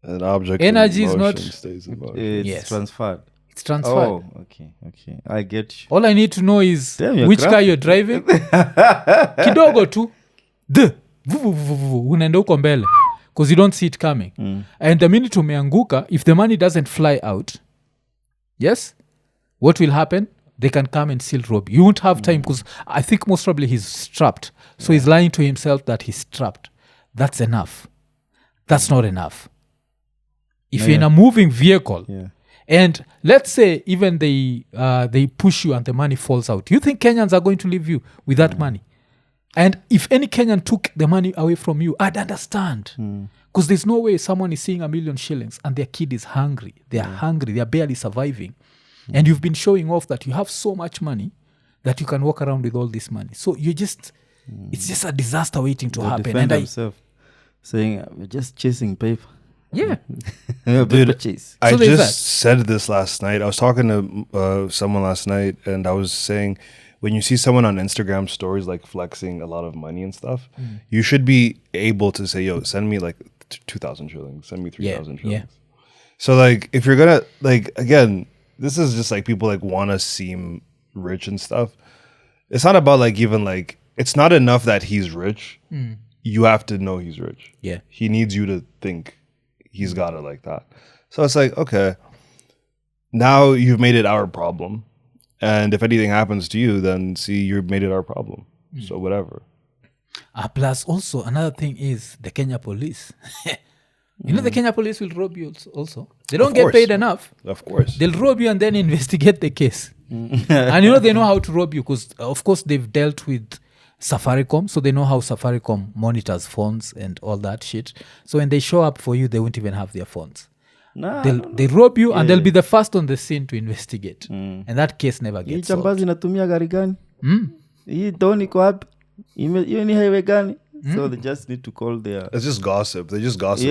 An object energy is not stays in motion. It's transferred. It's transferred. Oh, okay. I get you. All I need to know is which car you're driving. Kidogo tu. Unaenda huko mbele. Because you don't see it coming. And the minute umeanguka, if the money doesn't fly out, yes, what will happen? They can come and still rob. You won't have time because I think most probably he's strapped. So he's lying to himself that he's strapped. That's enough. That's not enough. If you're in a moving vehicle, and let's say even they push you and the money falls out, you think Kenyans are going to leave you with that money? And if any Kenyan took the money away from you, I'd understand. Because there's no way someone is seeing 1 million shillings and their kid is hungry. They're hungry. They're barely surviving. And you've been showing off that you have so much money that you can walk around with all this money. So you just, it's just a disaster waiting to happen. And saying, we're just chasing paper. Yeah. Dude, I just said this last night. I was talking to someone last night and I was saying, when you see someone on Instagram stories like flexing a lot of money and stuff, you should be able to say, yo, send me like 2,000 shillings. Send me 3,000 shillings. So like, if you're gonna like, again, this is just like people like want to seem rich and stuff. It's not about like even like, it's not enough that he's rich. You have to know he's rich. Yeah. He needs you to think he's got it like that. So it's like, okay, now you've made it our problem. And if anything happens to you, then see, you've made it our problem. So whatever. Plus also another thing is the Kenya police. You know the Kenya police will rob you also. They don't get paid enough. Of course. They'll rob you and then investigate the case. And you know they know how to rob you because of course they've dealt with Safaricom, so they know how Safaricom monitors phones and all that shit. So when they show up for you, they won't even have their phones. They rob you and they'll be the first on the scene to investigate. And that case never gets solved. Jambazi natumia gari gani? Hii doni iko wapi? Hiyo ni highway gani? So they just need to call their... It's just gossip. They just gossip.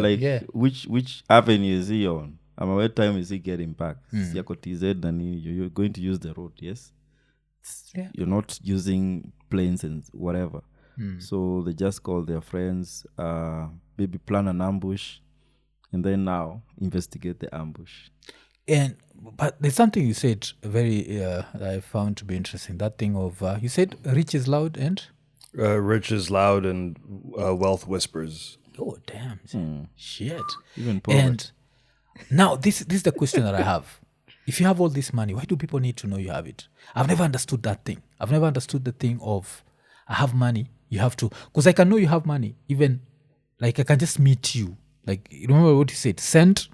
Like, which avenue is he on? What time is he getting back? Yako TZ nani, you're going to use the road, yes? You're not using planes and whatever. So they just call their friends, maybe plan an ambush, and then now investigate the ambush. But there's something you said very that I found to be interesting. That thing of you said rich is loud and rich is loud and wealth whispers. Oh damn! Shit. Even poor. And now this is the question that I have. If you have all this money, why do people need to know you have it? I've never understood that thing. I've never understood the thing of I have money. You have to, because I can know you have money. Even like I can just meet you. Like you remember what you said, scent.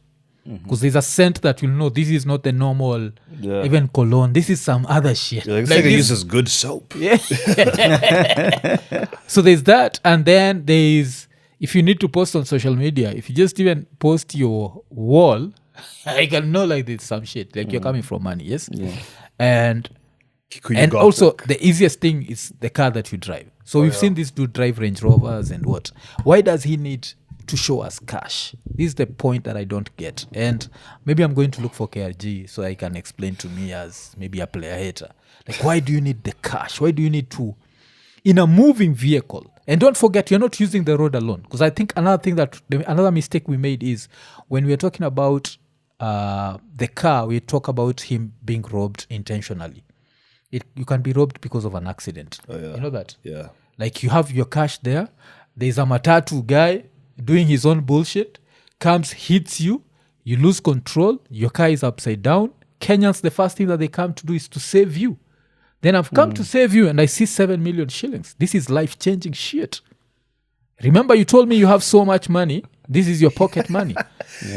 Because there's a scent that will know this is not the normal, even cologne. This is some other shit. Like this uses good soap. Yeah. So there's that, and then there's if you need to post on social media, if you just even post your wall, I can know like there's some shit. Like you're coming from money, yes? Yeah. And also the easiest thing is the car that you drive. So we've seen this dude drive Range Rovers and what? Why does he need to show us cash? This is the point that I don't get. And maybe I'm going to look for KRG so I can explain to me as maybe a player hater. Like, why do you need the cash? Why do you need to, in a moving vehicle? And don't forget, you're not using the road alone. Because I think another mistake we made is when we're talking about the car, we talk about him being robbed intentionally. You can be robbed because of an accident. Oh, yeah. You know that? Yeah. Like you have your cash there. There's a matatu guy doing his own bullshit, comes, hits you, you lose control, your car is upside down. Kenyans, the first thing that they come to do is to save you. Then I've come to save you and I see 7 million shillings. This is life-changing shit. Remember you told me you have so much money. This is your pocket money.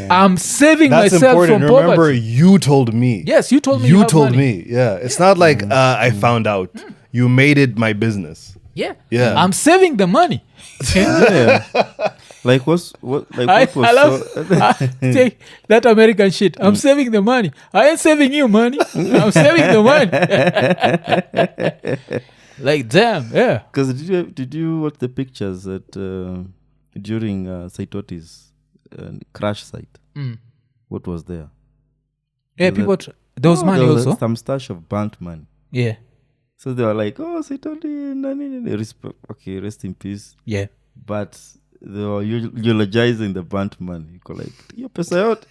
I'm saving myself from poverty. Remember, you told me. Yes, you told me you told money. Yeah, it's not like I found out. You made it my business. Yeah. I'm saving the money. Like what take that American shit. I'm saving the money. I ain't saving you money. I'm saving the money. Like damn, yeah. Because did you watch the pictures that during Saitoti's crash site? What was there? Yeah, people. There was money also. Some stash of burnt money. Yeah. So they were like, "Oh, Saitoti, okay, rest in peace." Yeah. But they were eulogizing the burnt money. You like, "Yo, pesa yote."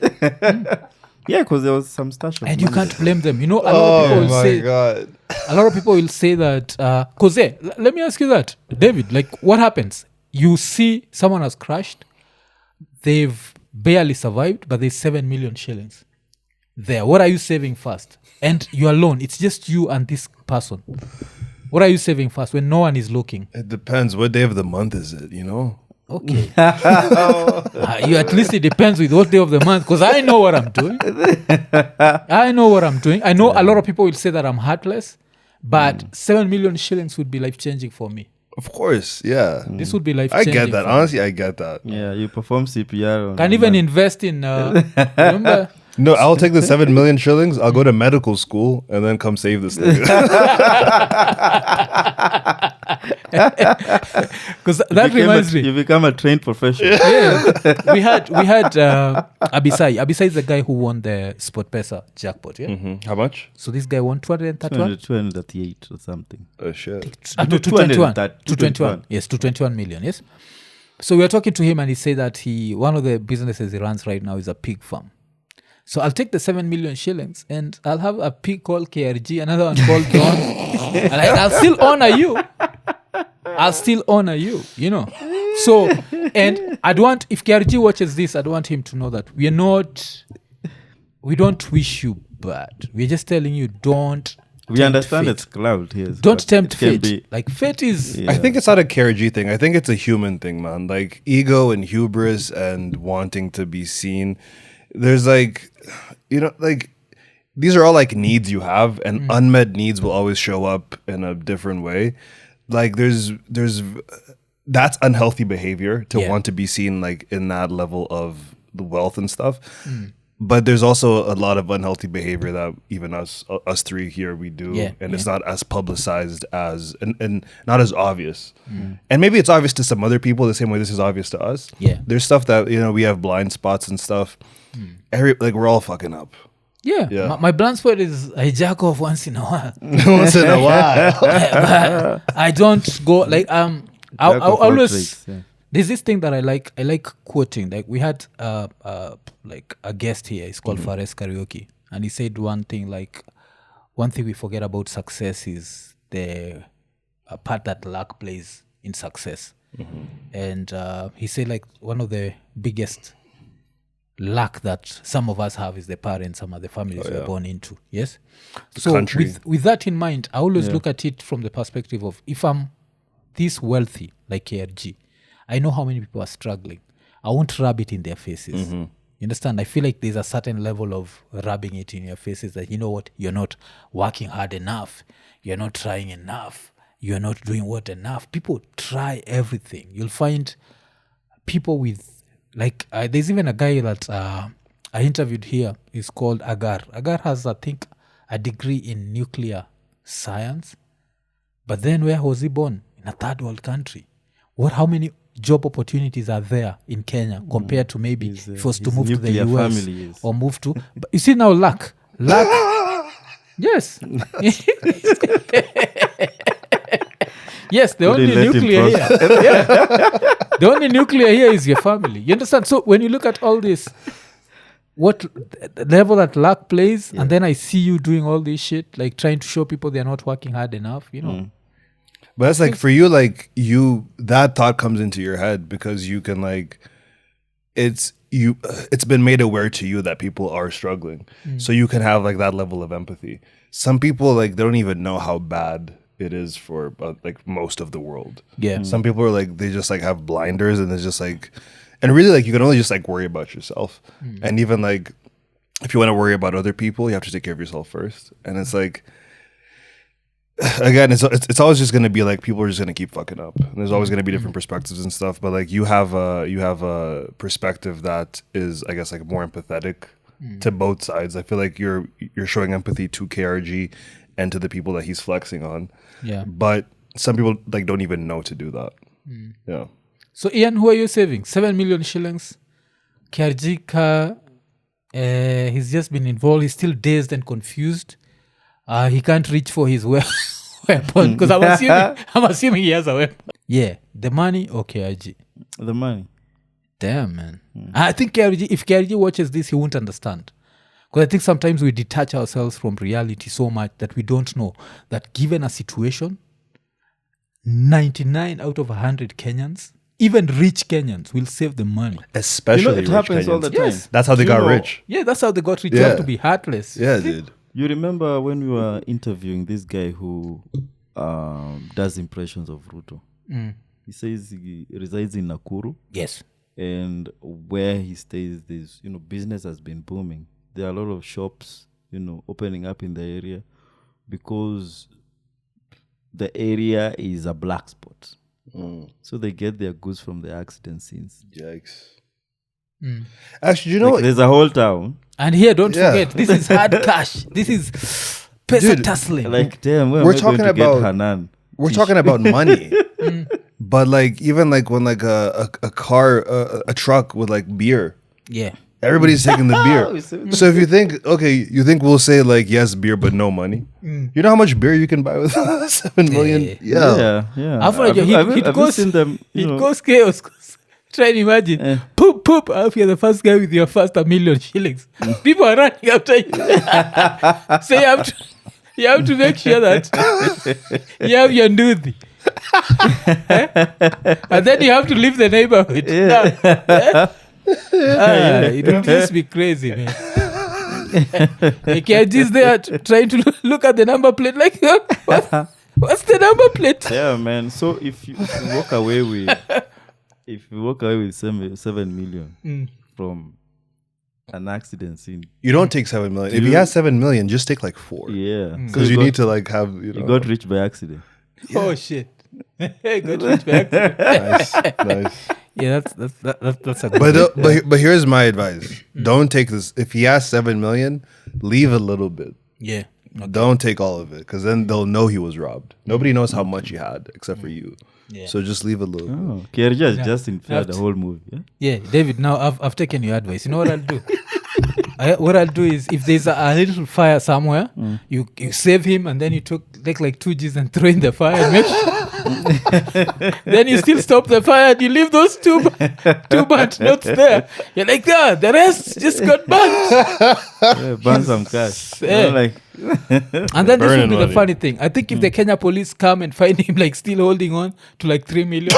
Yeah, because there was some stash of money. And you can't blame them. You know, a lot of people will say. God. A lot of people will say that. Because let me ask you that, David. Like, what happens? You see someone has crashed. They've barely survived, but there's 7 million shillings there. What are you saving first? And you're alone. It's just you and this person. What are you saving first when no one is looking? It depends. What day of the month is it, you know? Okay. You at least it depends with what day of the month, because I know what I'm doing. I know a lot of people will say that I'm heartless, but 7 million shillings would be life-changing for me. Of course, yeah. This would be life-changing. I get that. Honestly, I get that. Yeah, you perform CPR. Can even invest in, remember? No, I'll take the 7 million shillings. I'll go to medical school and then come save this thing. Because that reminds me. You become a trained professional. Yeah. We had Abisai. Abisai is the guy who won the Sport Pesa jackpot. Yeah. Mm-hmm. How much? So this guy won 231? 238 or something. Oh, shit. 221. 221. Yes, 221 million. Yes. So we were talking to him and he said that one of the businesses he runs right now is a pig farm. So I'll take the 7 million shillings and I'll have a pig called KRG, another one called Don. And I'll still honor you. You know. So, and I'd want, if KRG watches this, I'd want him to know that we don't wish you bad. We're just telling you we understand it's cloud, yes. Don't tempt fate. Like fate is... I think it's not a KRG thing. I think it's a human thing, man. Like ego and hubris and wanting to be seen. There's like, like these are all like needs you have, and unmet needs will always show up in a different way. Like there's that's unhealthy behavior to want to be seen like in that level of the wealth and stuff. But there's also a lot of unhealthy behavior that even us three here we do, and it's not as publicized as and not as obvious. And maybe it's obvious to some other people the same way this is obvious to us. Yeah, there's stuff that we have blind spots and stuff. Like we're all fucking up. Yeah. My blind spot is I jack off once in a while. Once in a while. But I don't go like I always. There's this thing that I like quoting. Like we had like a guest here. It's called Fares Karaoke, and he said one thing we forget about success is the part that luck plays in success. And he said like one of the biggest luck that some of us have is the parents, some of the families we're born into. Yes. So with that in mind, I always look at it from the perspective of if I'm this wealthy like KRG, I know how many people are struggling. I won't rub it in their faces. You understand? I feel like there's a certain level of rubbing it in your faces that, you know what, you're not working hard enough. You're not trying enough. You're not doing what enough. People try everything. You'll find people with, like, there's even a guy that I interviewed here. He's called Agar. Agar has, I think, a degree in nuclear science. But then where was he born? In a third world country. How many job opportunities are there in Kenya compared to maybe if he was to move to the US or move to... But you see now luck. Yes. Yes, the only nuclear here. The only nuclear here is your family. You understand? So when you look at all this, what level that luck plays, and then I see you doing all this shit, like trying to show people they're not working hard enough, But it's like for you, like that thought comes into your head because you can like, it's been made aware to you that people are struggling. So you can have like that level of empathy. Some people like, they don't even know how bad it is for like most of the world. Yeah. Some people are like, they just like have blinders and it's just like, and really like you can only just like worry about yourself. And even like, if you want to worry about other people, you have to take care of yourself first. And it's like, again, it's always just going to be like people are just going to keep fucking up. And there's always going to be different perspectives and stuff. But like you have a perspective that is, I guess, like more empathetic to both sides. I feel like you're showing empathy to KRG and to the people that he's flexing on. Yeah. But some people like don't even know to do that. Yeah. So Ian, who are you saving? 7 million shillings. KRG, he's just been involved. He's still dazed and confused. He can't reach for his weapon because I'm assuming he has a weapon. Yeah, the money or KRG? The money. Damn, man. I think if KRG watches this, he won't understand. Because I think sometimes we detach ourselves from reality so much that we don't know that given a situation, 99 out of 100 Kenyans, even rich Kenyans, will save the money. Especially it happens Kenyans. all the time. Yes. That's how they got rich. Yeah, that's how they got rich. You have to be heartless. Yeah, dude. You remember when we were interviewing this guy who does impressions of Ruto? He says he resides in Nakuru. Yes. And where he stays, this business has been booming. There are a lot of shops, opening up in the area because the area is a black spot. So they get their goods from the accident scenes. Yikes. Actually, you know, like there's a whole town. And here, don't forget, this is hard cash. This is pesa tussling. Like, damn, we're talking about Hanan. We're talking about money. But like, even like when like a car, a truck with like beer. Yeah. Everybody's taking the beer. So if you think, okay, you think we'll say like, yes, beer, but no money. You know how much beer you can buy with 7 million? Yeah. I've heard it goes chaos. Try and imagine. Poop, poop. If you're the first guy with your first $1 million shillings, people are running after you. So you have to make sure that you have your nudhi. And then you have to leave the neighborhood. It will just be crazy, man. The KRG's there trying to look at the number plate like, what's the number plate? Yeah, man. So if you walk away with 7 million from an accident scene, you don't take 7 million. If he has 7 million, just take like 4. yeah, Because you need to like have you got rich by accident. Oh shit! Good feedback. Nice. Yeah, that's a good. But here's my advice: don't take this. If he has 7 million, leave a little bit. Yeah. Okay. Don't take all of it, because then they'll know he was robbed. Nobody knows how much he had except for you. Yeah. So just leave a little. Oh, KRG has just inferred the whole movie. Yeah? Yeah, David. Now I've taken your advice. You know what I'll do? What I'll do is, if there's a little fire somewhere, you save him, and then you take like 2 Gs and throw in the fire. And make sure then you still stop the fire, and you leave those two burnt notes there. You're like, the rest just got burnt. Yeah, burn some cash. You know, like And then this will be the money. funny thing. I think if the Kenya police come and find him like still holding on to like 3 million,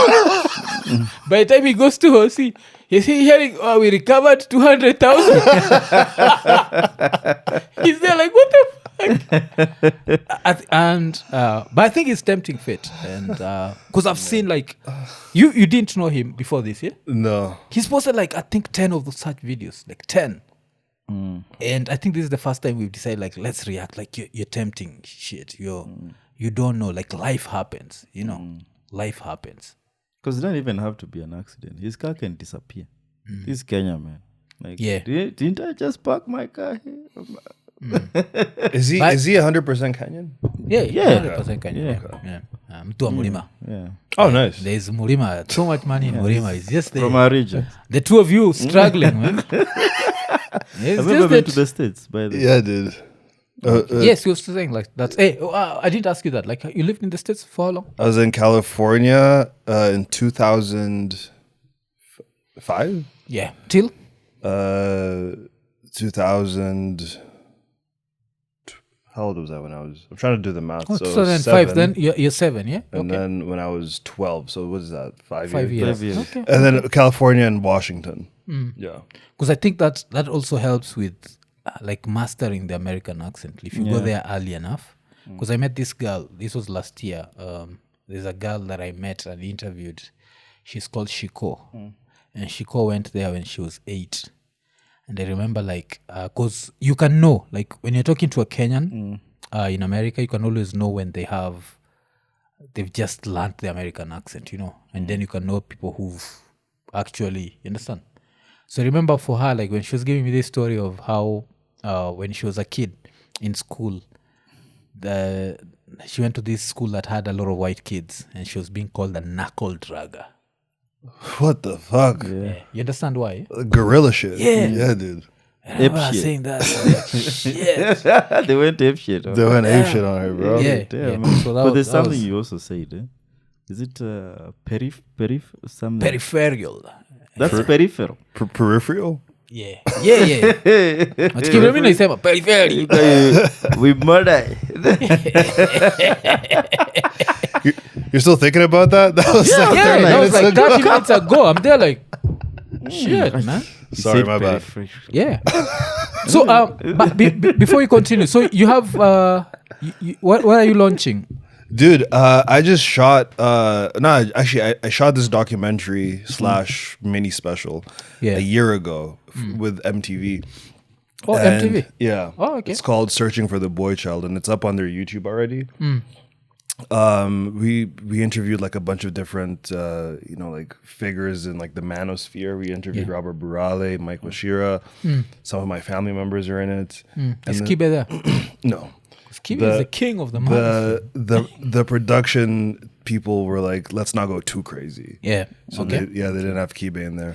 by the time he goes to Hosi, he's hearing, we recovered 200,000. He's there like, what the fuck? But I think it's tempting fate, and because I've seen like, you didn't know him before this, yeah? No. He's posted like, I think 10 of those such videos, like 10. And I think this is the first time we've decided, like, let's react. Like, you're tempting shit. You don't know. Like, life happens. You know, life happens. because it doesn't even have to be an accident. His car can disappear. This is Kenya, man. Like, Yeah. Didn't I just park my car here? Is he 100% Kenyan? Yeah, Yeah. 100% Kenya. Yeah. Mtu wa Mulima. Yeah. Oh, nice. There's Mulima. So much money in Mulima. It's just From our region. the two of you struggling, man. It's Have you just ever been that. to the States, by the way? Yeah, dude. Yes, you were saying like that's. Hey, I didn't ask you that. Like, you lived in the States for how long? I was in California in 2005. Yeah, till 2000. How old was I when I was? I'm trying to do the math. So 2005. 7, Then you're 7, yeah. and then when I was 12. So what is that? 5 5 years. years. 5 years. Okay. And then California and Washington. Yeah. Because I think that also helps with like mastering the American accent if you go there early enough. Because I met this girl. This was last year. There's a girl that I met and interviewed. She's called Shiko, and Shiko went there when she was 8. And I remember like, because you can know, like when you're talking to a Kenyan in America, you can always know when they've just learned the American accent, you know, and then you can know people who've actually, you understand? So I remember for her, like when she was giving me this story of how when she was a kid in school, she went to this school that had a lot of white kids, and she was being called the knuckle dragger. What the fuck? Yeah. You understand why? Gorilla shit. Yeah. Yeah, dude. I remember her shit. saying that. Like, shit. They went ape shit. They went ape shit on her, bro. Yeah. Damn. Yeah. So that But there's that something was you also said. Is it something? peripheral. That's peripheral. Peripheral? Yeah. Nafikiri mimi naisema peripheral. We murder. You're still thinking about that? That was like 30 Yeah, that was minutes like ago. 30 minutes ago. I'm there like, shit, man. Sorry, my bad. Yeah. So, but before you continue, so you have, what are you launching? Dude, I just shot, I shot this documentary / mini special a year ago with MTV. Oh, And, MTV. Yeah. Oh, okay. It's called Searching for the Boy Child, and it's up on their YouTube already. We interviewed like a bunch of different like figures in like the manosphere. We interviewed Robert Burale, Mike Washira. Some of my family members are in it. Is Kibe there? No. Kibe is the king of the mountains. The production people were like, let's not go too crazy. Yeah. So Okay. they didn't have Kibe in there.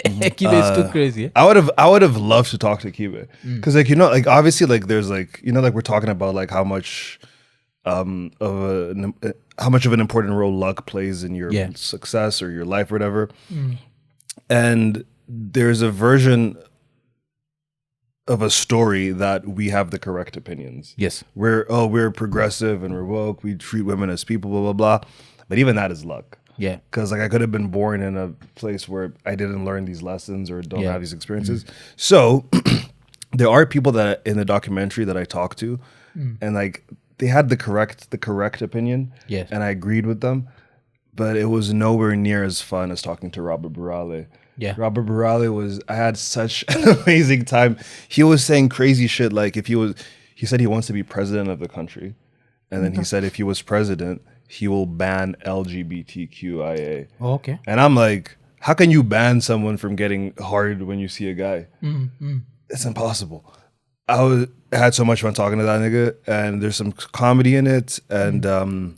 Kibe is too crazy. Eh? I would have loved to talk to Kibe because like like obviously like there's like like we're talking about like how much how much of an important role luck plays in your success or your life or whatever. And there's a version of a story that we have the correct opinions. Yes. We're progressive and we're woke. We treat women as people, blah, blah, blah. But even that is luck. Yeah. Because like I could have been born in a place where I didn't learn these lessons or don't have these experiences. So there are people that in the documentary that I talked to and like they had the correct opinion. Yes. And I agreed with them. But it was nowhere near as fun as talking to Robert Burale. Yeah. Robert Burale I had such an amazing time. He was saying crazy shit like he said he wants to be president of the country. And then he said if he was president, he will ban LGBTQIA. Oh, okay. And I'm like, how can you ban someone from getting hard when you see a guy? It's impossible. I had so much fun talking to that nigga, and there's some comedy in it, and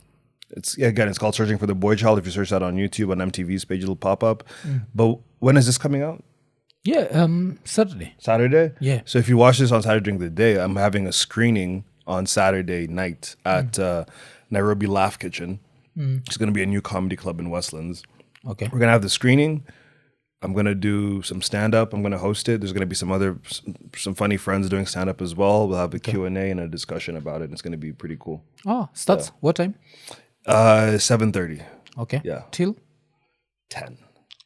it's called Searching for the Boy Child. If you search that on YouTube, on MTV's page, it'll pop up. But when is this coming out? Yeah, Saturday. Saturday? Yeah. So if you watch this on Saturday during the day, I'm having a screening on Saturday night at Nairobi Laugh Kitchen. It's going to be a new comedy club in Westlands. Okay. We're going to have the screening. I'm going to do some stand-up. I'm going to host it. There's going to be some funny friends doing stand-up as well. We'll have a Q&A and a discussion about it. It's going to be pretty cool. Oh, starts what time? 7:30. Okay. Yeah. Till 10.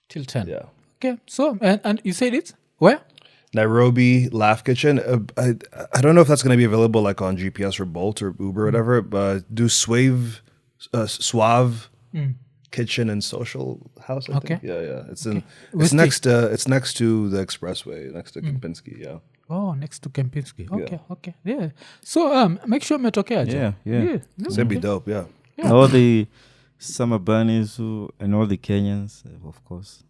Till 10. Yeah. Okay. So and you said it's where? Nairobi Laugh Kitchen. I don't know if that's going to be available like on GPS or Bolt or Uber or whatever, but do Suave Kitchen and Social House. I think. Yeah. It's next to the expressway, next to Kempinski. Yeah. Oh, next to Kempinski. Okay. Yeah. So make sure metokea. Yeah. It's gonna be dope. Yeah. All the summer bunnies and all the Kenyans, of course.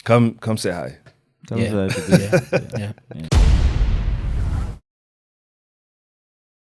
Come say hi. Comes Yeah.